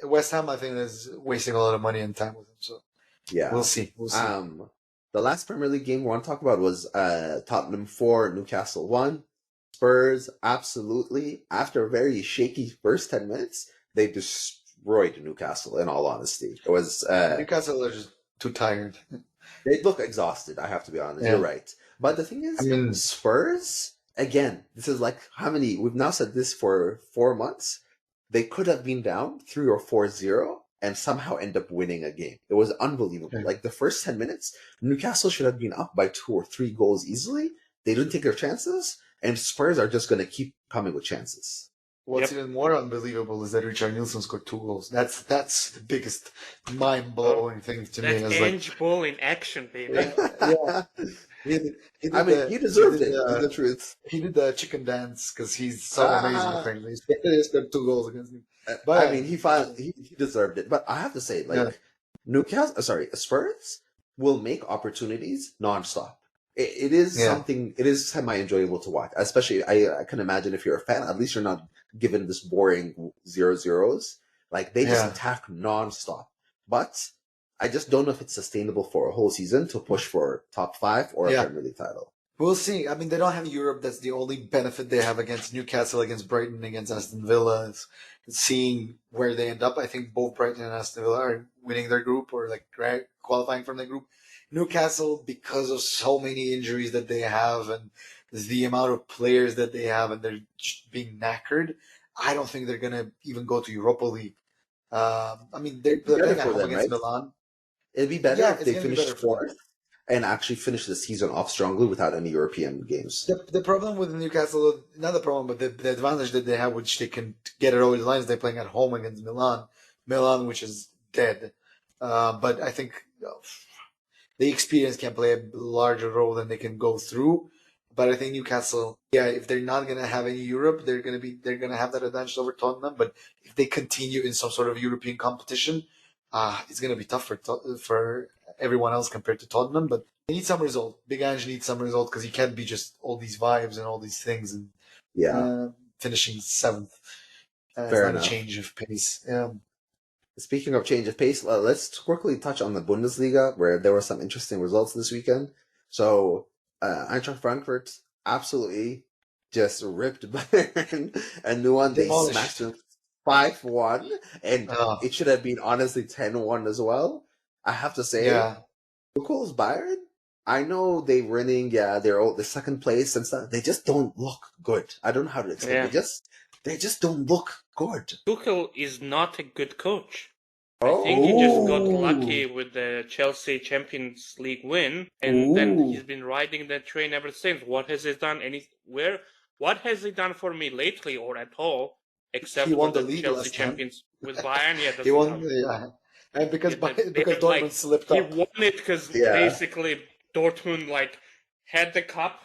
West Ham, I think, is wasting a lot of money and time with him. So Yeah, we'll see. the last Premier League game we want to talk about was Tottenham 4, Newcastle 1. Spurs absolutely, after a very shaky first 10 minutes, they destroyed Newcastle. In all honesty, it was Newcastle are just too tired. they look exhausted. I have to be honest. Yeah. You're right, but the thing is, I mean, Spurs again. This is like how many? We've now said this for 4 months. They could have been down 3 or 4-0 and somehow end up winning a game. It was unbelievable. Yeah. Like the first 10 minutes, Newcastle should have been up by 2 or 3 goals easily. They didn't take their chances, and Spurs are just going to keep coming with chances. What's even more unbelievable is that Richard Nielsen scored 2 goals. That's the biggest mind-blowing thing to me. That's Ange Ball in action, baby. Yeah. He deserved it, is the truth. He did the chicken dance because he's so amazing, apparently. He scored 2 goals against him. But I mean, he deserved it. But I have to say, like, Spurs will make opportunities nonstop. It is something. It is semi-enjoyable to watch. Especially, I can imagine if you're a fan, at least you're not given this boring 0-0s. Like they just attack nonstop. But I just don't know if it's sustainable for a whole season to push for top 5 or a Premier League title. We'll see. I mean, they don't have Europe. That's the only benefit they have against Newcastle, against Brighton, against Aston Villa. Is seeing where they end up. I think both Brighton and Aston Villa are winning their group or like qualifying from their group. Newcastle, because of so many injuries that they have and the amount of players that they have, and they're just being knackered, I don't think they're gonna even go to Europa League. I mean, they're playing at home against Milan. It'd be better if they finished 4th and actually finish the season off strongly without any European games. The problem with Newcastle, not the problem, but the advantage that they have, which they can get it over the line, is they're playing at home against Milan, which is dead. But I think the experience can play a larger role than they can go through. But I think Newcastle, if they're not gonna have any Europe, they're gonna have that advantage over Tottenham. But if they continue in some sort of European competition, it's gonna be tough for everyone else compared to Tottenham. But they need some result. Big Ange needs some result because he can't be just all these vibes and all these things and finishing 7th. Fair enough. A change of pace. Speaking of change of pace, let's quickly touch on the Bundesliga, where there were some interesting results this weekend. So, Eintracht Frankfurt absolutely just ripped Bayern a new one. They smashed them 5-1, and it should have been honestly 10-1 as well. I have to say, Tuchel's Bayern, I know they're winning, they're the second place and stuff. They just don't look good. I don't know how to explain it. They just don't look good. Tuchel is not a good coach. I think he just got lucky with the Chelsea Champions League win, and then he's been riding that train ever since. What has he done? What has he done for me lately, or at all, except for the Chelsea Champions with Bayern? He won, and because Dortmund slipped up. He won it because basically Dortmund had the cup,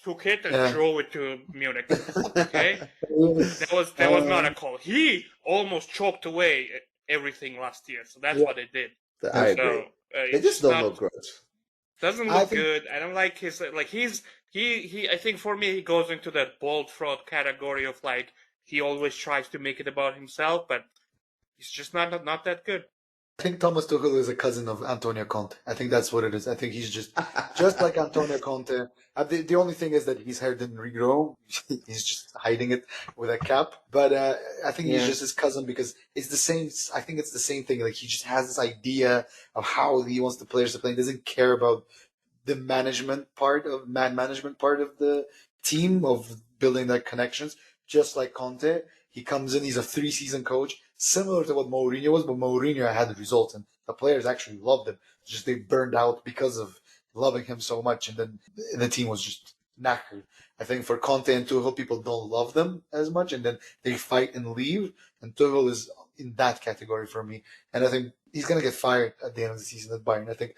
took it and drove it to Munich. Okay, that was not a call. He almost choked away everything last year, so that's what they did. I agree. They just don't look good. Doesn't look good. I don't like his he. I think for me he goes into that bold fraud category of he always tries to make it about himself, but he's just not that good. I think Thomas Tuchel is a cousin of Antonio Conte. I think that's what it is. I think he's just like Antonio Conte. The only thing is that his hair didn't regrow. He's just hiding it with a cap. But I think he's just his cousin because it's the same. I think it's the same thing. He just has this idea of how he wants the players to play. He doesn't care about the man management part of the team, of building that connections. Just like Conte, he comes in. He's a 3-season coach. Similar to what Mourinho was, but Mourinho had the results, and the players actually loved him. It's just they burned out because of loving him so much, and then the team was just knackered. I think for Conte and Tuchel, people don't love them as much, and then they fight and leave, and Tuchel is in that category for me. And I think he's going to get fired at the end of the season at Bayern. I think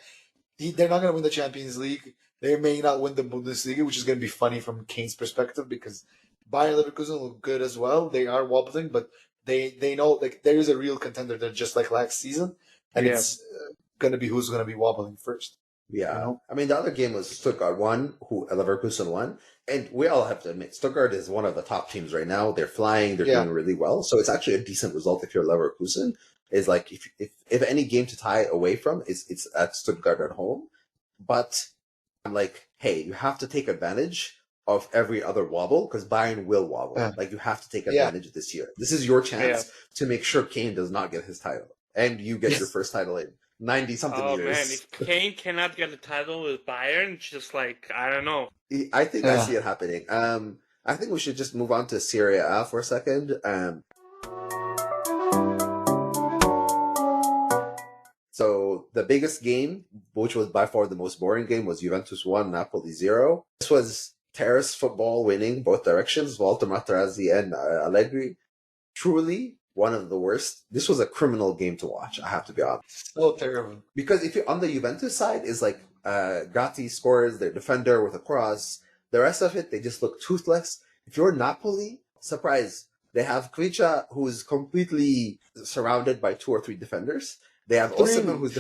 they're not going to win the Champions League. They may not win the Bundesliga, which is going to be funny from Kane's perspective, because Bayern Leverkusen look good as well. They are wobbling, but they know like there is a real contender that just like last season, and it's gonna be who's gonna be wobbling first. Yeah. You know? I mean, the other game was Stuttgart won, who Leverkusen won. And we all have to admit, Stuttgart is one of the top teams right now. They're flying. They're doing really well. So it's actually a decent result if you're Leverkusen. Is like if any game to tie away from, it's at Stuttgart at home. But I'm like, hey, you have to take advantage of every other wobble because Bayern will wobble. Like you have to take advantage this year. This is your chance to make sure Kane does not get his title and you get your first title in 90-something years. Oh man, if Kane cannot get the title with Bayern, just like I don't know. I think I see it happening. I think we should just move on to Serie A for a second. So the biggest game, which was by far the most boring game, was Juventus 1, Napoli 0. This was terrace football winning both directions, Walter Materazzi and Allegri. Truly one of the worst. This was a criminal game to watch, I have to be honest. So terrible. Because if you're on the Juventus side, is like Gatti scores their defender with a cross. The rest of it, they just look toothless. If you're Napoli, surprise, they have Kvicha, who is completely surrounded by 2 or 3 defenders. They have Osimhen, who's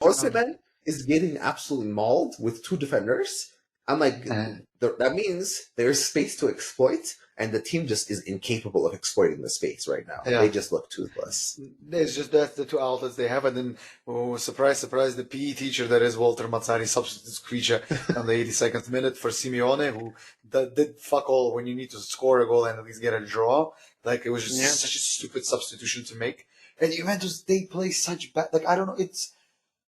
Osimhen is getting absolutely mauled with 2 defenders. I'm like, that means there's space to exploit, and the team just is incapable of exploiting the space right now. They just look toothless. It's just that's the 2 outlets they have, and then surprise, surprise, the PE teacher that is Walter Mazzari substitutes Kvicha on the 82nd minute for Simeone, who did fuck all when you need to score a goal and at least get a draw. Like it was just such a stupid substitution to make. And Juventus, they play such bad. Like I don't know, it's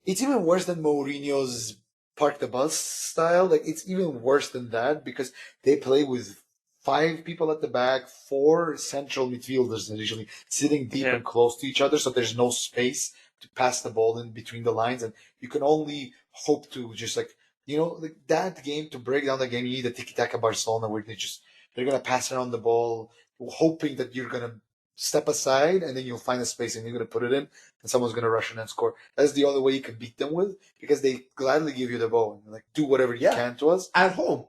even worse than Mourinho's park the bus style. Like it's even worse than that because they play with 5 people at the back, 4 central midfielders initially sitting deep and close to each other, so there's no space to pass the ball in between the lines, and you can only hope to just like like that game to break down the game. You need a tiki-taka Barcelona where they're gonna pass around the ball, hoping that you're gonna step aside and then you'll find a space and you're going to put it in and someone's going to rush in and score. That's the only way you can beat them with because they gladly give you the ball and like do whatever you can to us. At home,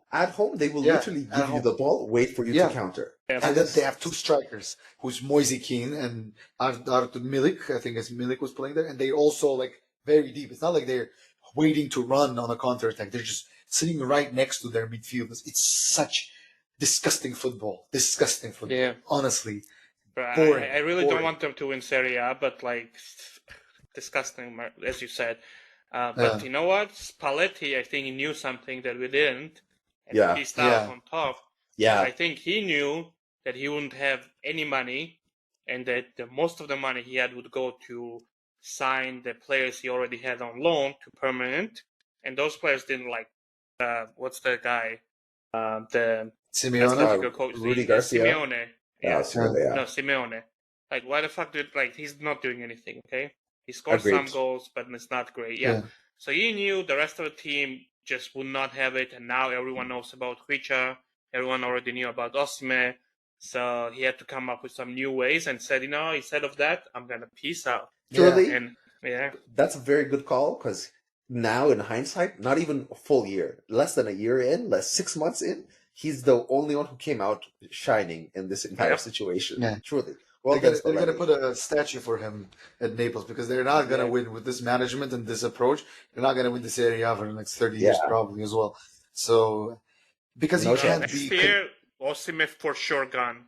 they will literally give you the ball, wait for you to counter. And then they have 2 strikers, who's Moise Kean and Artur Milik. I think Milik was playing there. And they're also like very deep. It's not like they're waiting to run on a counter attack. They're just sitting right next to their midfielders. It's such disgusting football. Yeah. Honestly. I really don't want them to win Serie A, but like disgusting, as you said. But you know what? Spalletti, I think he knew something that we didn't. And he started on top. Yeah. I think he knew that he wouldn't have any money and that most of the money he had would go to sign the players he already had on loan to permanent. And those players didn't like, what's the guy? The Simeone? Coach, Rudy Garcia. Simeone. Yeah, No, Simeone. Like, why the fuck he's not doing anything, okay? He scored some goals, but it's not great. Yeah. So he knew the rest of the team just would not have it, and now everyone knows about Kvicha. Everyone already knew about Osimhen. So he had to come up with some new ways and said, instead of that, I'm going to peace out. Truly, that's a very good call because now in hindsight, not even a full year, less than a year in, 6 months in, he's the only one who came out shining in this entire situation. Yeah. Truly. Well, they're going to put a statue for him at Naples because they're not going to win with this management and this approach. They're not going to win this Serie A for the next 30 years probably as well. So, because he can't next year, Osimhen for sure gone.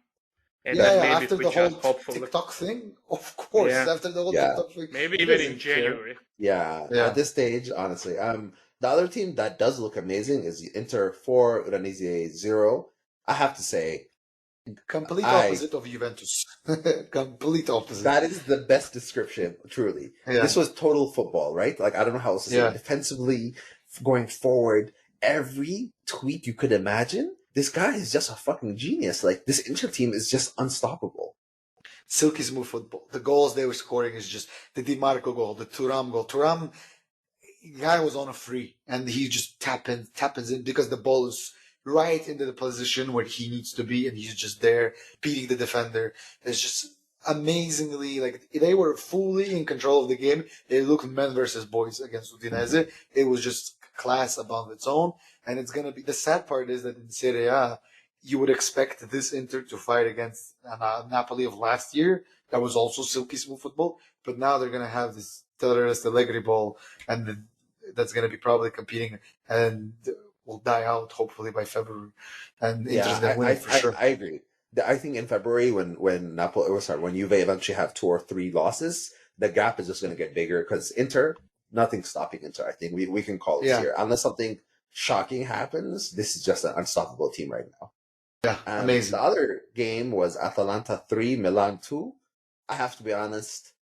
And after the whole TikTok thing, of course. After the whole TikTok thing. Maybe even in January. At this stage, honestly. The other team that does look amazing is Inter 4, Udinese 0. I have to say, complete opposite of Juventus. Complete opposite. That is the best description, truly. Yeah. This was total football, right? Like, I don't know how else to say it. Defensively, going forward, every tweak you could imagine. This guy is just a fucking genius. Like, this Inter team is just unstoppable. Silky smooth football. The goals they were scoring is just the Di Marco goal, the Thuram goal. Thuram, guy was on a free, and he just tappins in because the ball is right into the position where he needs to be, and he's just there beating the defender. It's just amazingly, like, they were fully in control of the game. It looked men versus boys against Udinese. It was just class above its own, and it's going to be, the sad part is that in Serie A, you would expect this Inter to fight against Napoli of last year. That was also silky smooth football. But now they're going to have this Terrorist Allegri ball, and that's going to be probably competing and will die out hopefully by February. And Inter's going to win it for sure. I agree. I think in February when when Juve eventually have 2 or 3 losses, the gap is just going to get bigger because Inter, nothing's stopping Inter. I think we can call it here. Unless something shocking happens, this is just an unstoppable team right now. Yeah, amazing. The other game was Atalanta 3, Milan 2. I have to be honest,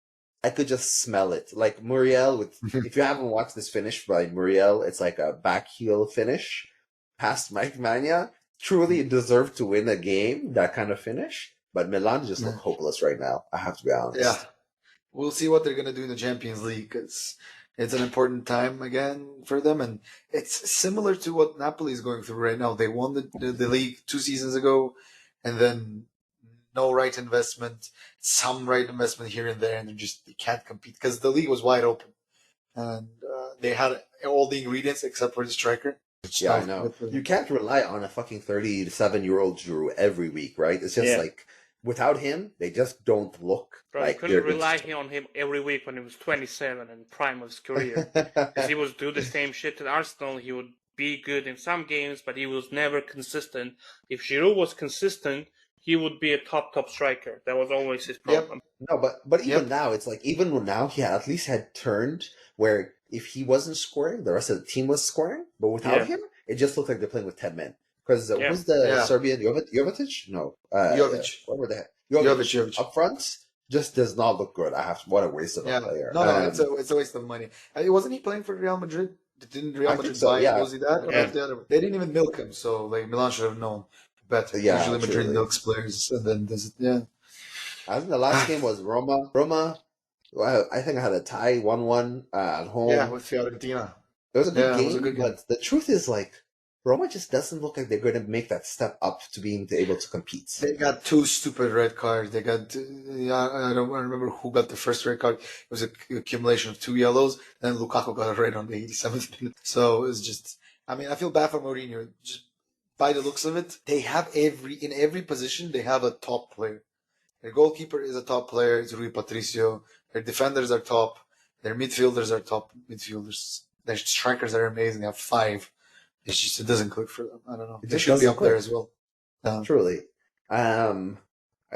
I could just smell it. Like Muriel, if you haven't watched this finish by Muriel, it's like a back heel finish past Mike Mania. Truly deserved to win a game, that kind of finish. But Milan just look hopeless right now. I have to be honest. Yeah. We'll see what they're going to do in the Champions League because it's an important time again for them. And it's similar to what Napoli is going through right now. They won the league 2 seasons ago and then no right investment, some right investment here and there, and they can't compete because the league was wide open. And they had all the ingredients except for the striker. Yeah, I know. You can't rely on a fucking 37-year-old Giroud every week, right? It's just like, without him, they just don't look like you couldn't rely on him every week when he was 27 and prime of his career. Because he would do the same shit at Arsenal. He would be good in some games, but he was never consistent. If Giroud was consistent, he would be a top striker. That was always his problem. Yep. No, but even now, it's like, even now, he at least had turned where if he wasn't scoring, the rest of the team was scoring. But without him, it just looked like they're playing with 10 men. Because who's the Serbian? Jovetic? No. Jovic. What were they? Jovic. Up front just does not look good. What a waste of a player. No, it's a waste of money. Wasn't he playing for Real Madrid? Didn't Real Madrid buy him? Was he that? They didn't even milk him, so like Milan should have known better. Usually Madrid milks players and then does it. I think the last game was Roma. Well, I think I had a tie 1-1 at home. Yeah, with Fiorentina. It was a good game, but the truth is, like, Roma just doesn't look like they're going to make that step up to being able to compete. They got 2 stupid red cards. They got, I don't remember who got the first red card. It was an accumulation of 2 yellows. Then Lukaku got a red on the 87th minute. So it's just, I feel bad for Mourinho. Just by the looks of it, they have in every position, they have a top player. Their goalkeeper is a top player. It's Rui Patricio. Their defenders are top. Their midfielders are top midfielders. Their strikers are amazing. They have 5. It's just, it doesn't click for them. I don't know. They should be up there as well. Truly. I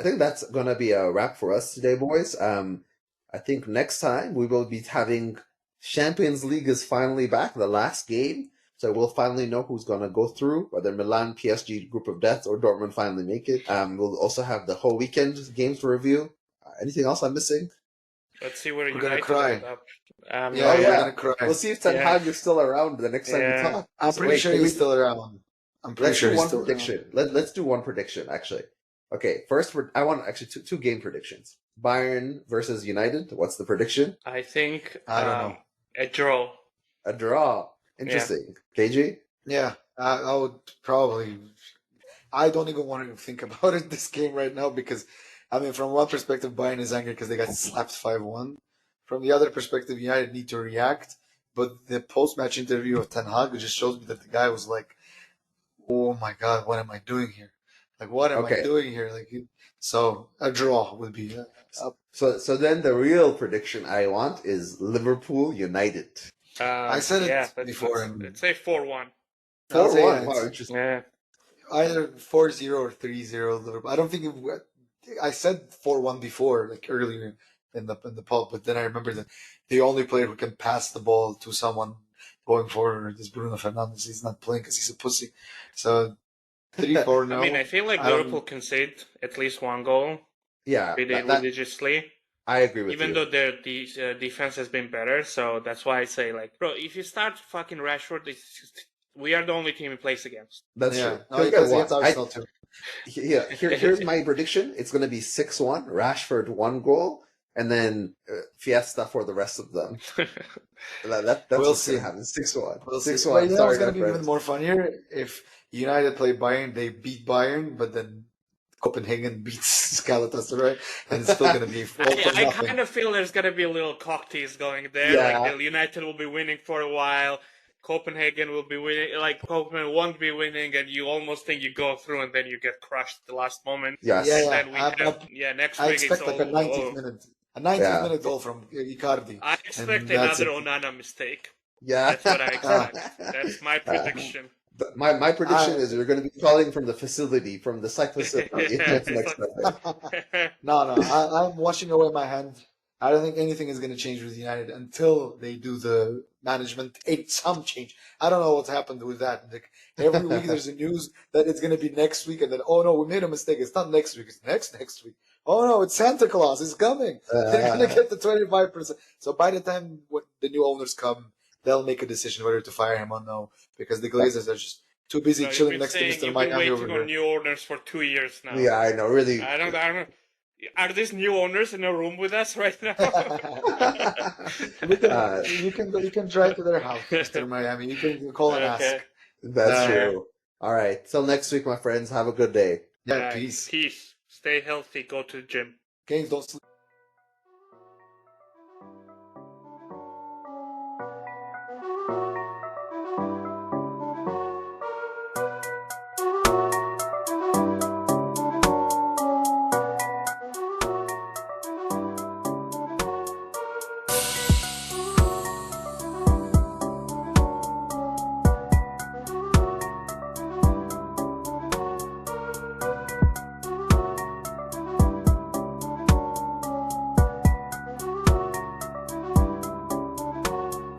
think that's going to be a wrap for us today, boys. I think next time we will be having Champions League is finally back, the last game. So we'll finally know who's going to go through, whether Milan, PSG, group of death, or Dortmund finally make it. We'll also have the whole weekend games to review. Anything else I'm missing? Let's see where we're going to cry. We're going to cry. We'll see if Ten Hag is still around the next time we talk. I'm pretty sure he's still around. Let's do one prediction. Let's do one prediction, actually. Okay, first, I want actually two game predictions. Bayern versus United. What's the prediction? I think I don't know. A draw. A draw. Interesting. KG? Yeah, I would probably. I don't even want to think about it this game right now because, from one perspective, Bayern is angry because they got slapped 5-1. From the other perspective, United need to react. But the post-match interview of Ten Hag just shows me that the guy was like, "Oh my God, what am I doing here? Like, what am I doing here?" Like, so a draw would be. So then the real prediction I want is Liverpool United. I said it before. Let's say 4-1. 4-1. Wow, interesting. Yeah. Either 4-0 or 3-0 Liverpool. I don't think I said 4-1 before, like earlier in the pub, but then I remember that the only player who can pass the ball to someone going forward is Bruno Fernandes. He's not playing because he's a pussy. So 3-4 no. I feel like Liverpool concede at least 1 goal. Yeah, religiously. I agree with you. Even though their defense has been better, so that's why I say, like, bro, if you start fucking Rashford, we are the only team he plays against. That's true. No, against Arsenal too. Yeah, here's my prediction. It's going to be 6-1, Rashford 1 goal, and then Fiesta for the rest of them. That's what's going to happen. 6-1. 6-1. But you know what's going to be even more funnier? If United play Bayern, they beat Bayern, but then Copenhagen beats Galatasaray, and it's still going to be I kind of feel there's going to be a little cock tease going there. Yeah. Like United will be winning for a while. Copenhagen will be winning, like Copenhagen won't be winning, and you almost think you go through, and then you get crushed at the last moment. Yes. Yeah, Then we next I week it's expect like a all 90th minute. A 90th minute goal from Icardi. I expect And that's another it. Onana mistake. Yeah. That's what I expect. That's my prediction. My prediction is you're going to be calling from the facility, from the site facility next Sunday. No, I'm washing away my hand. I don't think anything is going to change with United until they do the management. Some change. I don't know what's happened with that. Like, every week there's a news that it's going to be next week, and then oh no, we made a mistake. It's not next week. It's next week. Oh no, it's Santa Claus. It's coming. They're going to get the 25%. So by the time when the new owners come, they'll make a decision whether to fire him or no, because the Glazers are just too busy chilling next to Mr. Miami over here. You've been waiting on new owners for 2 years now. Yeah, I know. Really. I don't. Are these new owners in a room with us right now? You can drive to their house, Mr. Miami. You can call and ask. That's true. All right. Till next week, my friends. Have a good day. Yeah, peace. Peace. Stay healthy. Go to the gym. Games don't sleep.